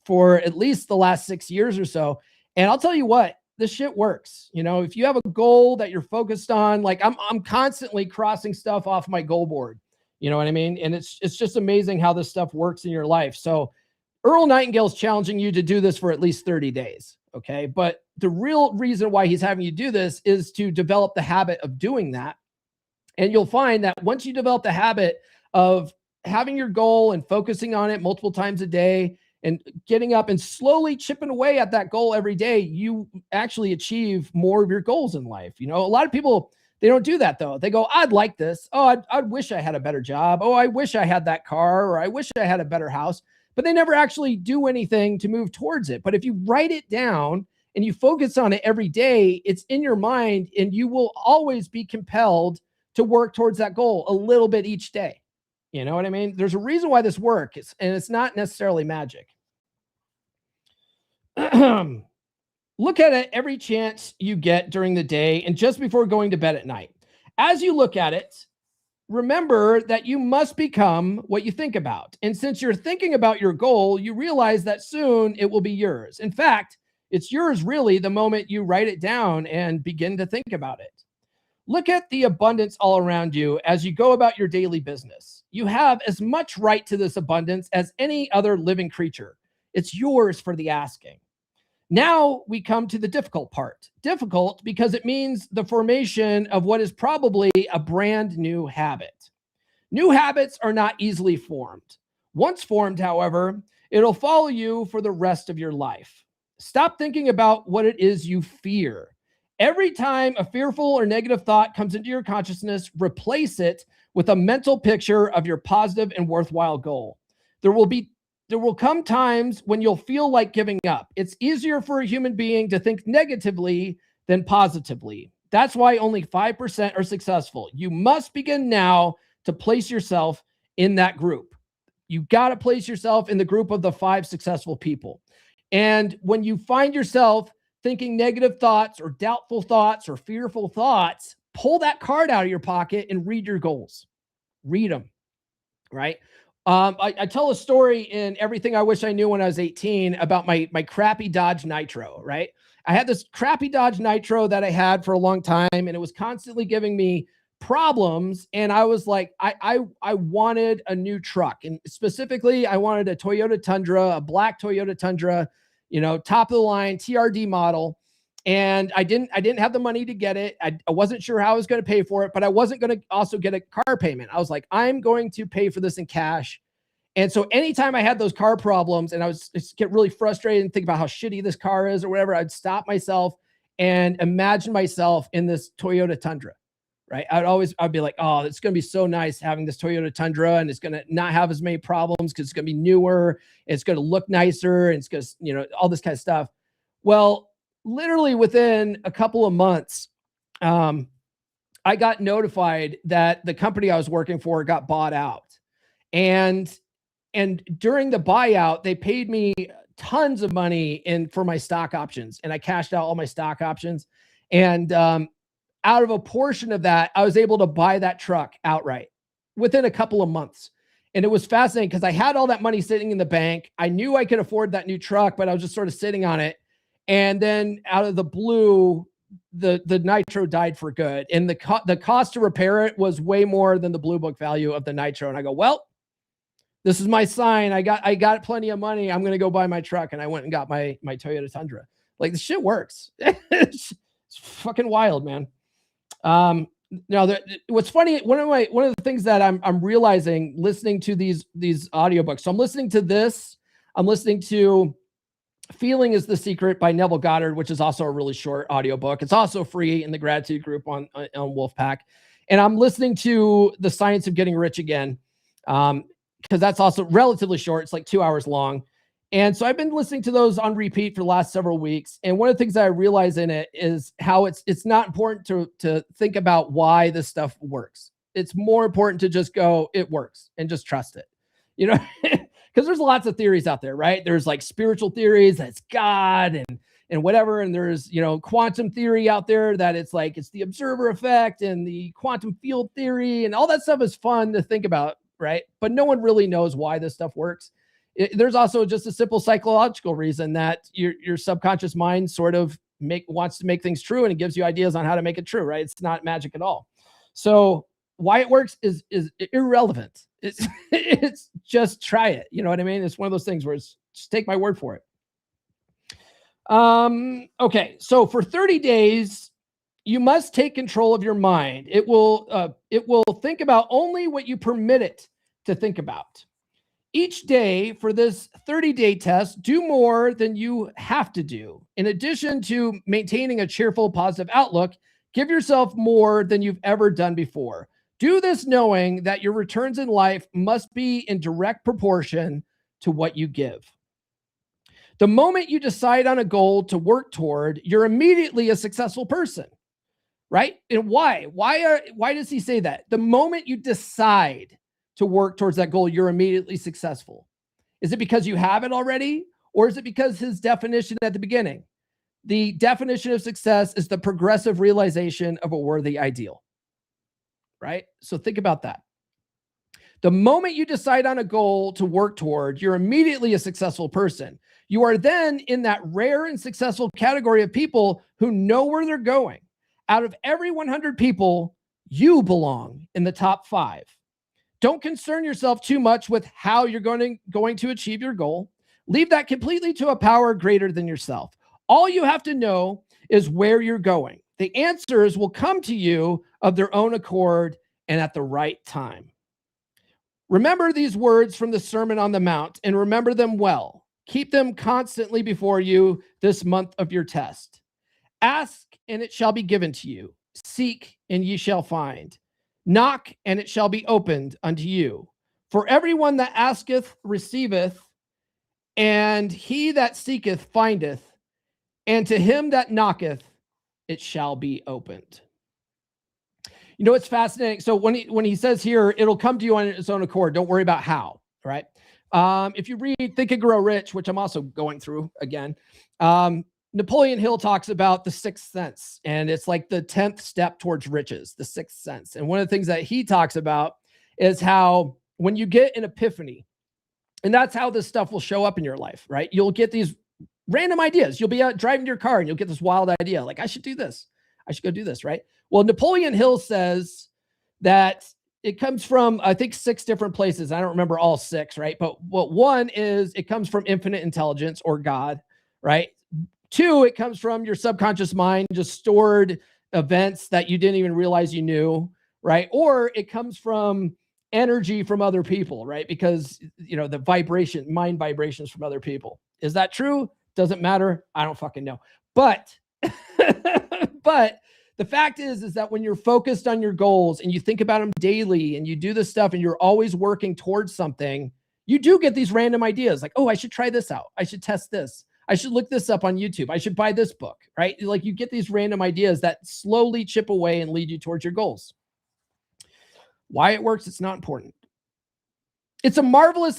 for at least the last 6 years or so. And I'll tell you what, this shit works. If you have a goal that you're focused on, like I'm constantly crossing stuff off my goal board. You know what I mean? And it's just amazing how this stuff works in your life. So Earl Nightingale is challenging you to do this for at least 30 days. Okay. But the real reason why he's having you do this is to develop the habit of doing that. And you'll find that once you develop the habit of having your goal and focusing on it multiple times a day and getting up and slowly chipping away at that goal every day, you actually achieve more of your goals in life. A lot of people, they don't do that though. They go, I'd like this. Oh, I'd wish I had a better job. Oh, I wish I had that car, or I wish I had a better house, but they never actually do anything to move towards it. But if you write it down and you focus on it every day, it's in your mind and you will always be compelled to work towards that goal a little bit each day. You know what I mean? There's a reason why this works, and it's not necessarily magic. Look at it every chance you get during the day and just before going to bed at night. As you look at it, remember that you must become what you think about. And since you're thinking about your goal, you realize that soon it will be yours. In fact, it's yours really the moment you write it down and begin to think about it. Look at the abundance all around you as you go about your daily business. You have as much right to this abundance as any other living creature. It's yours for the asking. Now we come to the difficult part. Difficult because it means the formation of what is probably a brand new habit. New habits are not easily formed. Once formed, however, it'll follow you for the rest of your life. Stop thinking about what it is you fear. Every time a fearful or negative thought comes into your consciousness, replace it with a mental picture of your positive and worthwhile goal. There will come times when you'll feel like giving up. It's easier for a human being to think negatively than positively. That's why only 5% are successful. You must begin now to place yourself in that group. You got to place yourself in the group of the 5 successful people. And when you find yourself thinking negative thoughts or doubtful thoughts or fearful thoughts, pull that card out of your pocket and read your goals. Read them, right? I tell a story in Everything I Wish I Knew when I was 18 about my crappy Dodge Nitro, right? I had this crappy Dodge Nitro that I had for a long time, and it was constantly giving me problems. And I was like, I wanted a new truck. And specifically, I wanted a Toyota Tundra, a black Toyota Tundra, top of the line TRD model. And I didn't have the money to get it. I wasn't sure how I was going to pay for it, but I wasn't going to also get a car payment. I was like, I'm going to pay for this in cash. And so anytime I had those car problems and I was just get really frustrated and think about how shitty this car is or whatever, I'd stop myself and imagine myself in this Toyota Tundra, right? I'd be like, oh, it's going to be so nice having this Toyota Tundra, and it's going to not have as many problems because it's going to be newer. It's going to look nicer, and it's going to, all this kind of stuff. Well, literally within a couple of months, I got notified that the company I was working for got bought out. And during the buyout, they paid me tons of money for my stock options, and I cashed out all my stock options. And out of a portion of that, I was able to buy that truck outright within a couple of months. And it was fascinating because I had all that money sitting in the bank. I knew I could afford that new truck, but I was just sort of sitting on it. And then out of the blue, the Nitro died for good. And the cost to repair it was way more than the blue book value of the Nitro. And I go, well, this is my sign. I got plenty of money. I'm going to go buy my truck. And I went and got my Toyota Tundra. Like, the shit works. It's fucking wild, man. Now, what's funny, one of the things that I'm realizing listening to these audiobooks. So I'm listening to this. I'm listening to Feeling is the Secret by Neville Goddard, which is also a really short audiobook. It's also free in the gratitude group on Wolfpack. And I'm listening to The Science of Getting Rich Again, because that's also relatively short. It's like 2 hours long. And so I've been listening to those on repeat for the last several weeks. And one of the things that I realize in it is how it's not important to think about why this stuff works. It's more important to just go, it works, and just trust it. Because there's lots of theories out there, right? There's like spiritual theories that's God and whatever. And there's, quantum theory out there that it's the observer effect and the quantum field theory, and all that stuff is fun to think about, right? But no one really knows why this stuff works. There's also just a simple psychological reason that your subconscious mind sort of wants to make things true, and it gives you ideas on how to make it true, right? It's not magic at all. So why it works is irrelevant. It's just try it. You know what I mean? It's one of those things where it's just take my word for it. Okay. So for 30 days, you must take control of your mind. It will think about only what you permit it to think about. Each day for this 30-day test, do more than you have to do. In addition to maintaining a cheerful, positive outlook, give yourself more than you've ever done before. Do this knowing that your returns in life must be in direct proportion to what you give. The moment you decide on a goal to work toward, you're immediately a successful person, right? And why? Why does he say that? The moment you decide to work towards that goal, you're immediately successful. Is it because you have it already? Or is it because his definition at the beginning? The definition of success is the progressive realization of a worthy ideal, right? So think about that. The moment you decide on a goal to work toward, you're immediately a successful person. You are then in that rare and successful category of people who know where they're going. Out of every 100 people, you belong in the top 5. Don't concern yourself too much with how you're going to achieve your goal. Leave that completely to a power greater than yourself. All you have to know is where you're going. The answers will come to you of their own accord and at the right time. Remember these words from the Sermon on the Mount and remember them well. Keep them constantly before you this month of your test. Ask, and it shall be given to you. Seek, and ye shall find. Knock, and it shall be opened unto you. For everyone that asketh receiveth, and he that seeketh findeth, and to him that knocketh it shall be opened. You know, it's fascinating. So when he says here, it'll come to you on its own accord. Don't worry about how, right? If you read Think and Grow Rich, which I'm also going through again, Napoleon Hill talks about the sixth sense, and it's like the 10th step towards riches, the sixth sense. And one of the things that he talks about is how when you get an epiphany, and that's how this stuff will show up in your life, right? You'll get these random ideas. You'll be out driving your car and you'll get this wild idea, like, I should do this. I should go do this, right? Well, Napoleon Hill says that it comes from, I think, 6 different places. I don't remember all 6, right? But one is it comes from infinite intelligence or God, right? 2, it comes from your subconscious mind, just stored events that you didn't even realize you knew, right? Or it comes from energy from other people, right? Because, you know, the vibration, mind vibrations from other people. Is that true? Doesn't matter. I don't fucking know. But, but the fact is that when you're focused on your goals and you think about them daily and you do this stuff and you're always working towards something, you do get these random ideas like, oh, I should try this out. I should test this. I should look this up on YouTube. I should buy this book, right? Like you get these random ideas that slowly chip away and lead you towards your goals. Why it works, it's not important. It's as marvelous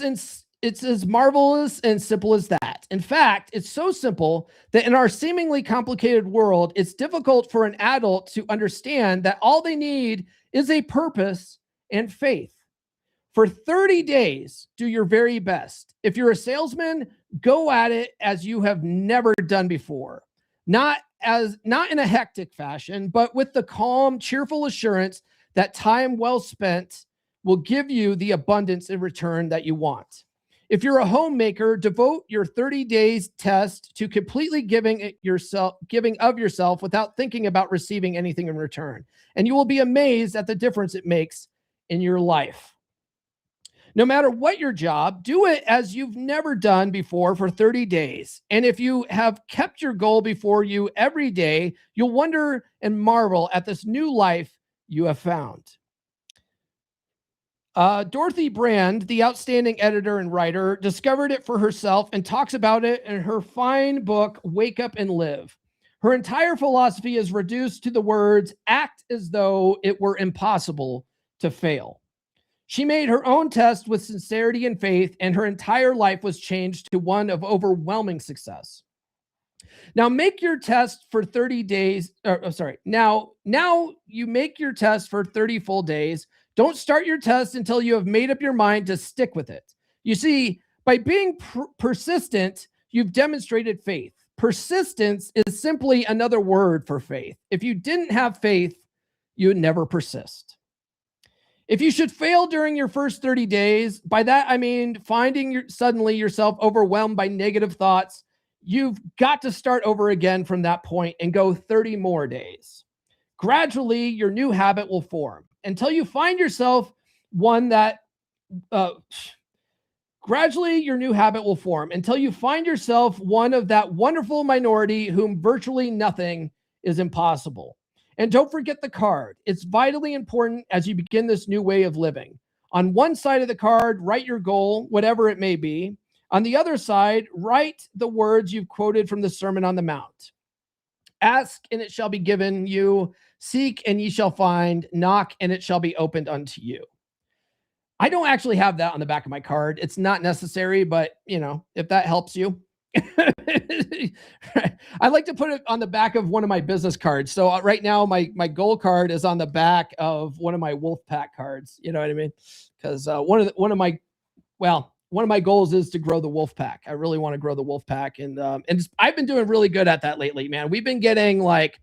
and simple as that. In fact, it's so simple that in our seemingly complicated world, it's difficult for an adult to understand that all they need is a purpose and faith. For 30 days, do your very best. If you're a salesman, go at it as you have never done before. Not in a hectic fashion, but with the calm, cheerful assurance that time well spent will give you the abundance in return that you want. If you're a homemaker, devote your 30 days test to completely giving of yourself without thinking about receiving anything in return. And you will be amazed at the difference it makes in your life. No matter what your job, do it as you've never done before for 30 days. And if you have kept your goal before you every day, you'll wonder and marvel at this new life you have found. Dorothy Brand, the outstanding editor and writer, discovered it for herself and talks about it in her fine book, Wake Up and Live. Her entire philosophy is reduced to the words, act as though it were impossible to fail. She made her own test with sincerity and faith, and her entire life was changed to one of overwhelming success. Now make your test for 30 days. Now you make your test for 30 full days. Don't start your test until you have made up your mind to stick with it. You see, by being persistent, you've demonstrated faith. Persistence is simply another word for faith. If you didn't have faith, you would never persist. If you should fail during your first 30 days, by that I mean finding suddenly yourself overwhelmed by negative thoughts, you've got to start over again from that point and go 30 more days. Gradually, your new habit will form until you find yourself one that of that wonderful minority whom virtually nothing is impossible. And don't forget the card. It's vitally important as you begin this new way of living. On one side of the card, write your goal, whatever it may be. On the other side, write the words you've quoted from the Sermon on the Mount. Ask, and it shall be given you. Seek, and ye shall find. Knock, and it shall be opened unto you. I don't actually have that on the back of my card. It's not necessary, but, you know, if that helps you. I like to put it on the back of one of my business cards. So right now, my goal card is on the back of one of my Wolfpack cards. You know what I mean? Because one of my goals is to grow the Wolfpack. I really want to grow the Wolfpack, and I've been doing really good at that lately, man. We've been getting like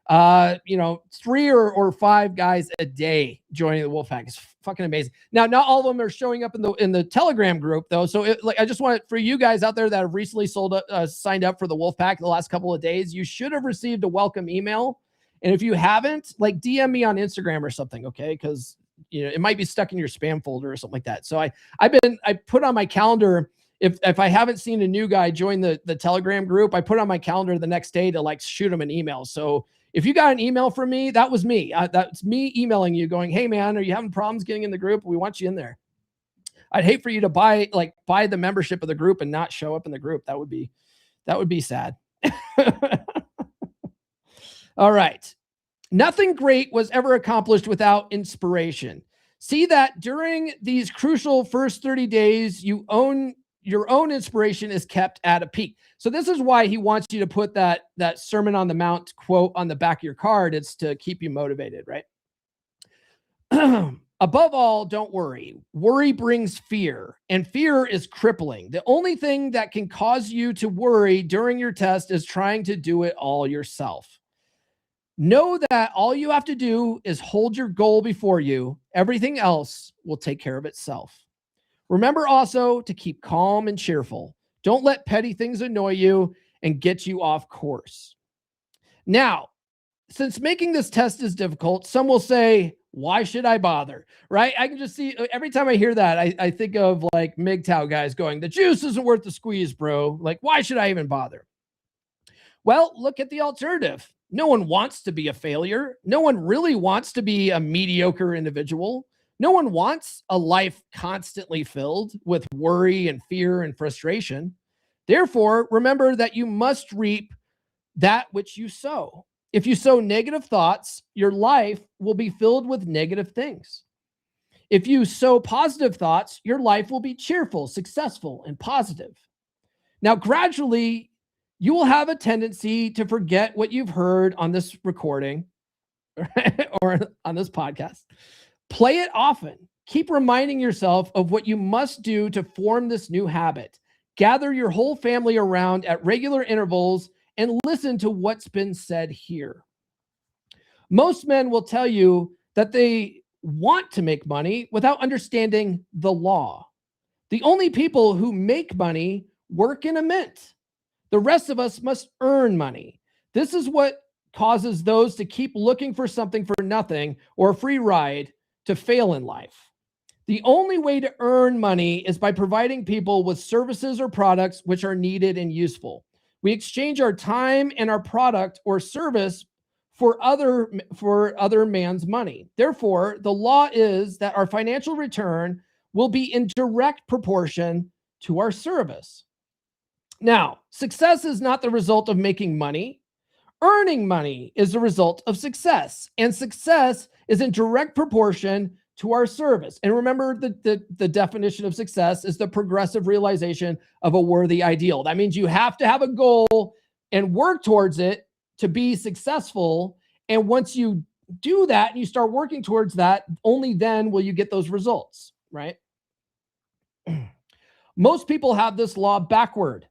3 or 5 guys a day joining the Wolfpack. It's fucking amazing. Now, not all of them are showing up in the Telegram group though. So I just want for you guys out there that have recently signed up for the Wolfpack the last couple of days, you should have received a welcome email. And if you haven't, like DM me on Instagram or something. Okay. Cause it might be stuck in your spam folder or something like that. So I put on my calendar, if I haven't seen a new guy join the Telegram group, I put on my calendar the next day to like shoot him an email. So if you got an email from me, that was me. That's me emailing you going, hey man, are you having problems getting in the group? We want you in there. I'd hate for you to buy the membership of the group and not show up in the group. That would be sad. All right. Nothing great was ever accomplished without inspiration. See that during these crucial first 30 days, your own inspiration is kept at a peak. So this is why he wants you to put that Sermon on the Mount quote on the back of your card. It's to keep you motivated, right? Above all, don't worry. Worry brings fear, and fear is crippling. The only thing that can cause you to worry during your test is trying to do it all yourself. Know that all you have to do is hold your goal before you. Everything else will take care of itself. Remember also to keep calm and cheerful. Don't let petty things annoy you and get you off course. Now, since making this test is difficult, some will say, why should I bother? Right? I can just see every time I hear that, I think of like MGTOW guys going, the juice isn't worth the squeeze, bro. Like, why should I even bother? Well, look at the alternative. No one wants to be a failure. No one really wants to be a mediocre individual. No one wants a life constantly filled with worry and fear and frustration. Therefore, remember that you must reap that which you sow. If you sow negative thoughts, your life will be filled with negative things. If you sow positive thoughts, your life will be cheerful, successful, and positive. Now, gradually, you will have a tendency to forget what you've heard on this recording or on this podcast. Play it often. Keep reminding yourself of what you must do to form this new habit. Gather your whole family around at regular intervals and listen to what's been said here. Most men will tell you that they want to make money without understanding the law. The only people who make money work in a mint. The rest of us must earn money. This is what causes those to keep looking for something for nothing or a free ride to fail in life. The only way to earn money is by providing people with services or products which are needed and useful. We exchange our time and our product or service for other man's money. Therefore, the law is that our financial return will be in direct proportion to our service. Now, success is not the result of making money. Earning money is the result of success, and success is in direct proportion to our service. And remember, the definition of success is the progressive realization of a worthy ideal. That means you have to have a goal and work towards it to be successful. And once you do that and you start working towards that, only then will you get those results, right? Most people have this law backward.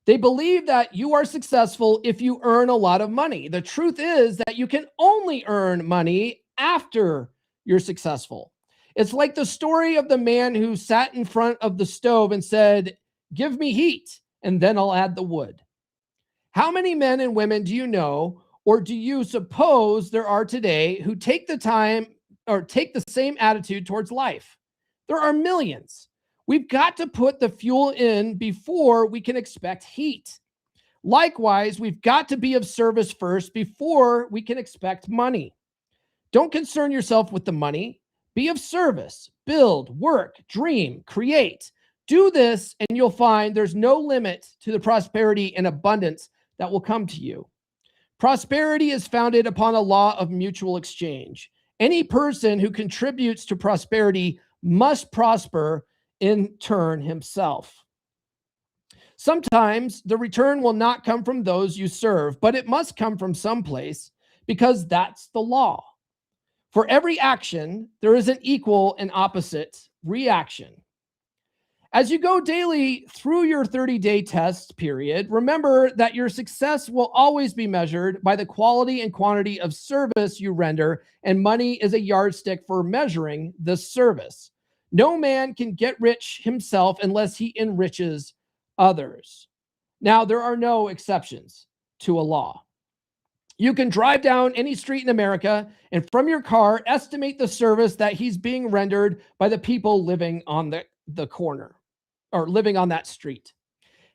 They believe that you are successful if you earn a lot of money. The truth is that you can only earn money after you're successful. It's like the story of the man who sat in front of the stove and said, "Give me heat, and then I'll add the wood." How many men and women do you know, or do you suppose there are today who take the time or take the same attitude towards life? There are millions. We've got to put the fuel in before we can expect heat. Likewise, we've got to be of service first before we can expect money. Don't concern yourself with the money. Be of service. Build, work, dream, create. Do this, and you'll find there's no limit to the prosperity and abundance that will come to you. Prosperity is founded upon a law of mutual exchange. Any person who contributes to prosperity must prosper in turn himself. Sometimes the return will not come from those you serve, but it must come from someplace because that's the law. For every action, there is an equal and opposite reaction. As you go daily through your 30-day test period, remember that your success will always be measured by the quality and quantity of service you render, and money is a yardstick for measuring this service. No man can get rich himself unless he enriches others. Now, there are no exceptions to a law. You can drive down any street in America and from your car estimate the service that he's being rendered by the people living on the corner or living on that street.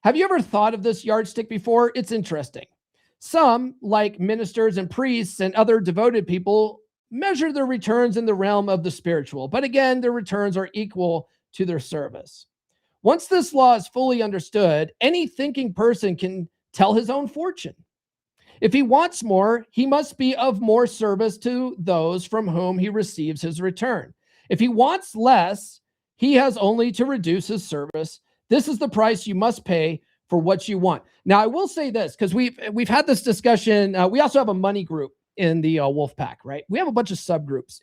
Have you ever thought of this yardstick before? It's interesting. Some, like ministers and priests and other devoted people, measure their returns in the realm of the spiritual, but again, their returns are equal to their service. Once this law is fully understood, any thinking person can tell his own fortune. If he wants more, he must be of more service to those from whom he receives his return. If he wants less, he has only to reduce his service. This is the price you must pay for what you want. Now, I will say this, because we've had this discussion. We also have a money group in the Wolf Pack, right? We have a bunch of subgroups.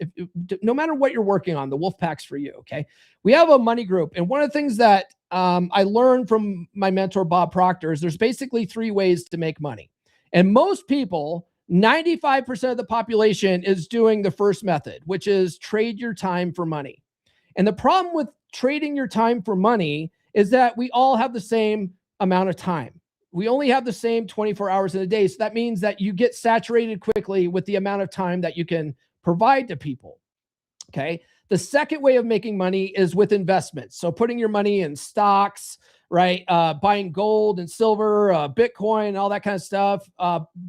No matter what you're working on, the Wolf Pack's for you, okay? We have a money group. And one of the things that I learned from my mentor, Bob Proctor, is there's basically 3 ways to make money. And most people, 95% of the population, is doing the first method, which is trade your time for money. And the problem with trading your time for money is that we all have the same amount of time. We only have the same 24 hours in a day. So that means that you get saturated quickly with the amount of time that you can provide to people. Okay. The second way of making money is with investments. So putting your money in stocks, right? Buying gold and silver, Bitcoin, all that kind of stuff.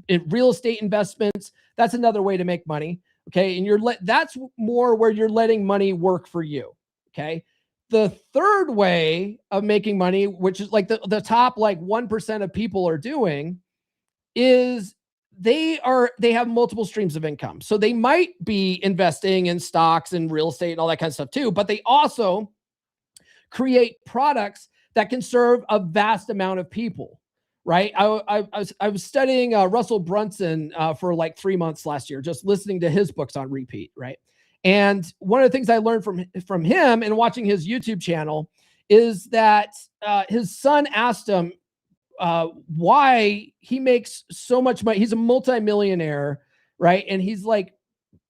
In real estate investments, that's another way to make money. Okay. And that's more where you're letting money work for you. Okay. The third way of making money, which is like the top like 1% of people are doing, is they have multiple streams of income. So they might be investing in stocks and real estate and all that kind of stuff too, but they also create products that can serve a vast amount of people, right? I was studying Russell Brunson for like 3 months last year, just listening to his books on repeat, right? And one of the things I learned from him and watching his YouTube channel is that his son asked him why he makes so much money. He's a multimillionaire, right? And he's like,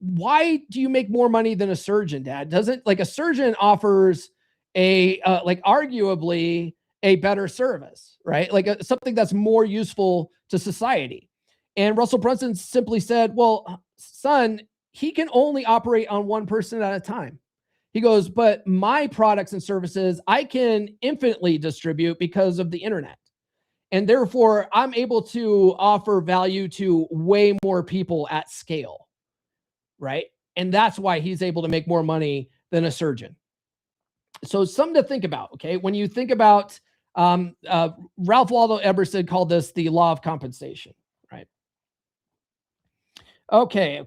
why do you make more money than a surgeon, Dad? Doesn't like a surgeon offers like arguably a better service, right? Like something that's more useful to society. And Russell Brunson simply said, well, son, he can only operate on one person at a time. He goes, but my products and services, I can infinitely distribute because of the internet. And therefore, I'm able to offer value to way more people at scale, right? And that's why he's able to make more money than a surgeon. So something to think about, okay? When you think about, Ralph Waldo Emerson called this the law of compensation, right? Okay.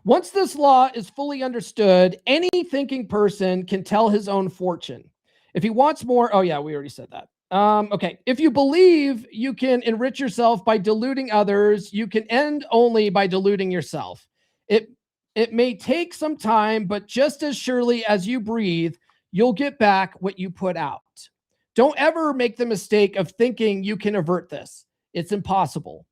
Once this law is fully understood, any thinking person can tell his own fortune. If he wants more, oh yeah, we already said that. Okay. If you believe you can enrich yourself by deluding others, you can end only by deluding yourself. It may take some time, but just as surely as you breathe, you'll get back what you put out. Don't ever make the mistake of thinking you can avert this. It's impossible.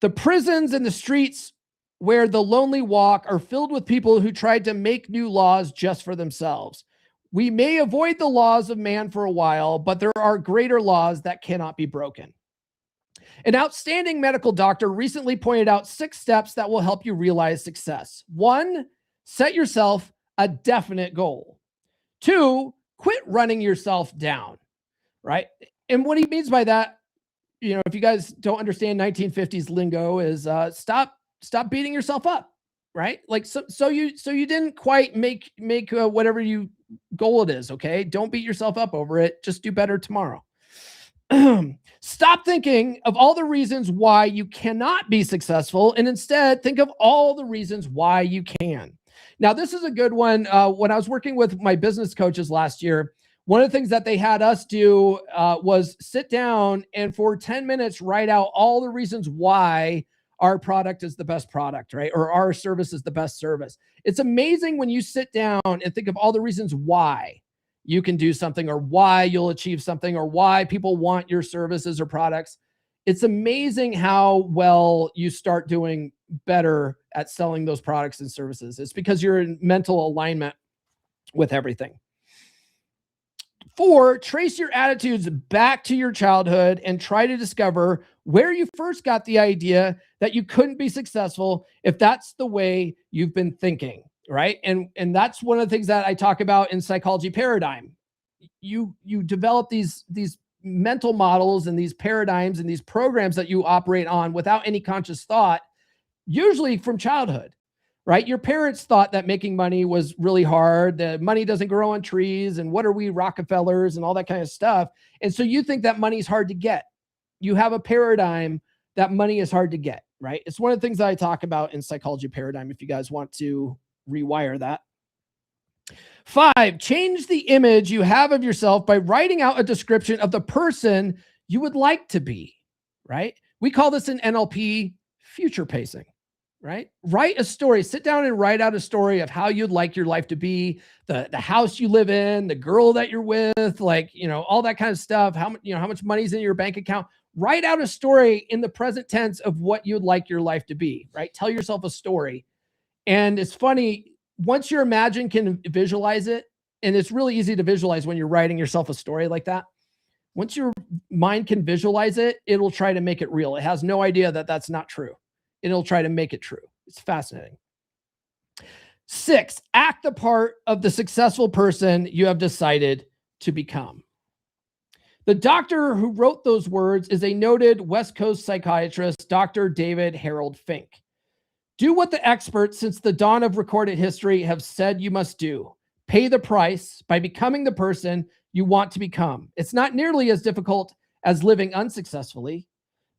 The prisons and the streets where the lonely walk are filled with people who tried to make new laws just for themselves. We may avoid the laws of man for a while, but there are greater laws that cannot be broken. An outstanding medical doctor recently pointed out 6 steps that will help you realize success. 1, set yourself a definite goal. 2, quit running yourself down, right? And what he means by that, you know, if you guys don't understand 1950s lingo, is stop beating yourself up, right? Like so you didn't quite make whatever you goal it is, okay? Don't beat yourself up over it. Just do better tomorrow. Stop thinking of all the reasons why you cannot be successful, and instead think of all the reasons why you can. Now, this is a good one. When I was working with my business coaches last year, one of the things that they had us do was sit down and for 10 minutes write out all the reasons why our product is the best product, right? Or our service is the best service. It's amazing when you sit down and think of all the reasons why you can do something, or why you'll achieve something, or why people want your services or products. It's amazing how well you start doing better at selling those products and services. It's because you're in mental alignment with everything. 4, trace your attitudes back to your childhood and try to discover where you first got the idea that you couldn't be successful if that's the way you've been thinking, right? And that's one of the things that I talk about in Psychology Paradigm. You develop these mental models and these paradigms and these programs that you operate on without any conscious thought, usually from childhood, right? Your parents thought that making money was really hard, that money doesn't grow on trees, and what are we, Rockefellers, and all that kind of stuff. And so you think that money is hard to get. You have a paradigm that money is hard to get, right? It's one of the things that I talk about in Psychology Paradigm, if you guys want to rewire that. 5, change the image you have of yourself by writing out a description of the person you would like to be, right? We call this in NLP future pacing, right? Write a story, sit down and write out a story of how you'd like your life to be, the house you live in, the girl that you're with, like, all that kind of stuff. How much money's in your bank account. Write out a story in the present tense of what you'd like your life to be, right? Tell yourself a story. And it's funny, once your imagine can visualize it, and it's really easy to visualize when you're writing yourself a story like that. Once your mind can visualize it, it'll try to make it real. It has no idea that that's not true. It'll try to make it true. It's fascinating. 6, act the part of the successful person you have decided to become. The doctor who wrote those words is a noted West Coast psychiatrist, Dr. David Harold Fink. Do what the experts since the dawn of recorded history have said you must do. Pay the price by becoming the person you want to become. It's not nearly as difficult as living unsuccessfully.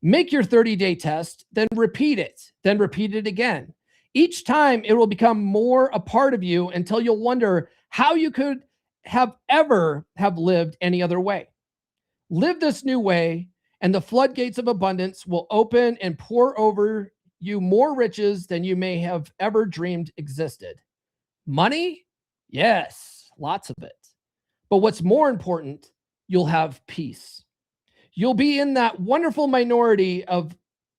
Make your 30-day test, then repeat it again. Each time it will become more a part of you until you'll wonder how you could have ever have lived any other way. Live this new way, and the floodgates of abundance will open and pour over you more riches than you may have ever dreamed existed. Money? Yes, lots of it. But what's more important, you'll have peace. You'll be in that wonderful minority of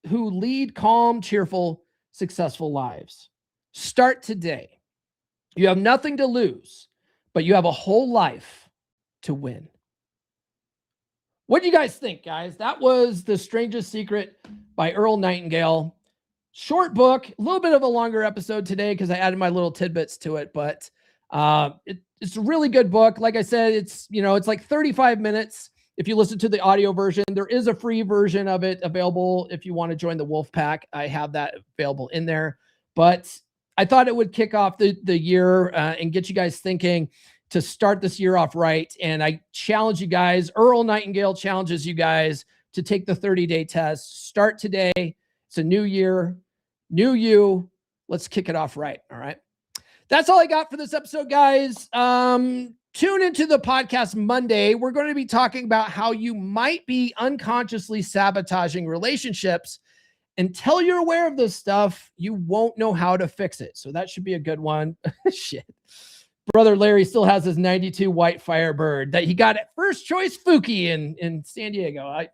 who lead calm, cheerful, successful lives. Start today. You have nothing to lose, but you have a whole life to win. What do you guys think, guys? That was The Strangest Secret by Earl Nightingale. Short book, a little bit of a longer episode today because I added my little tidbits to it, but it's a really good book. Like I said, it's like 35 minutes. If you listen to the audio version, there is a free version of it available. If you want to join the Wolf Pack, I have that available in there, but I thought it would kick off the year and get you guys thinking to start this year off right. And I challenge you guys, Earl Nightingale challenges you guys to take the 30-day test. Start today. It's a new year, new you. Let's kick it off right. All right. That's all I got for this episode, guys. Tune into the podcast Monday. We're going to be talking about how you might be unconsciously sabotaging relationships. Until you're aware of this stuff, you won't know how to fix it. So that should be a good one. Shit. Brother Larry still has his 92 white Firebird that he got at First Choice Fuki in San Diego.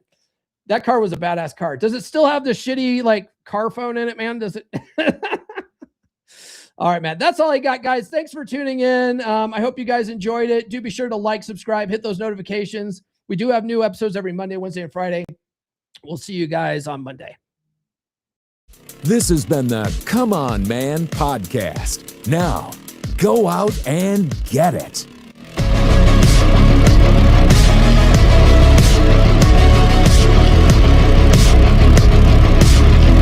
That car was a badass car. Does it still have the shitty car phone in it, man? Does it? All right, man. That's all I got, guys. Thanks for tuning in. I hope you guys enjoyed it. Do be sure to like, subscribe, hit those notifications. We do have new episodes every Monday, Wednesday, and Friday. We'll see you guys on Monday. This has been the Come On Man podcast. Now, go out and get it.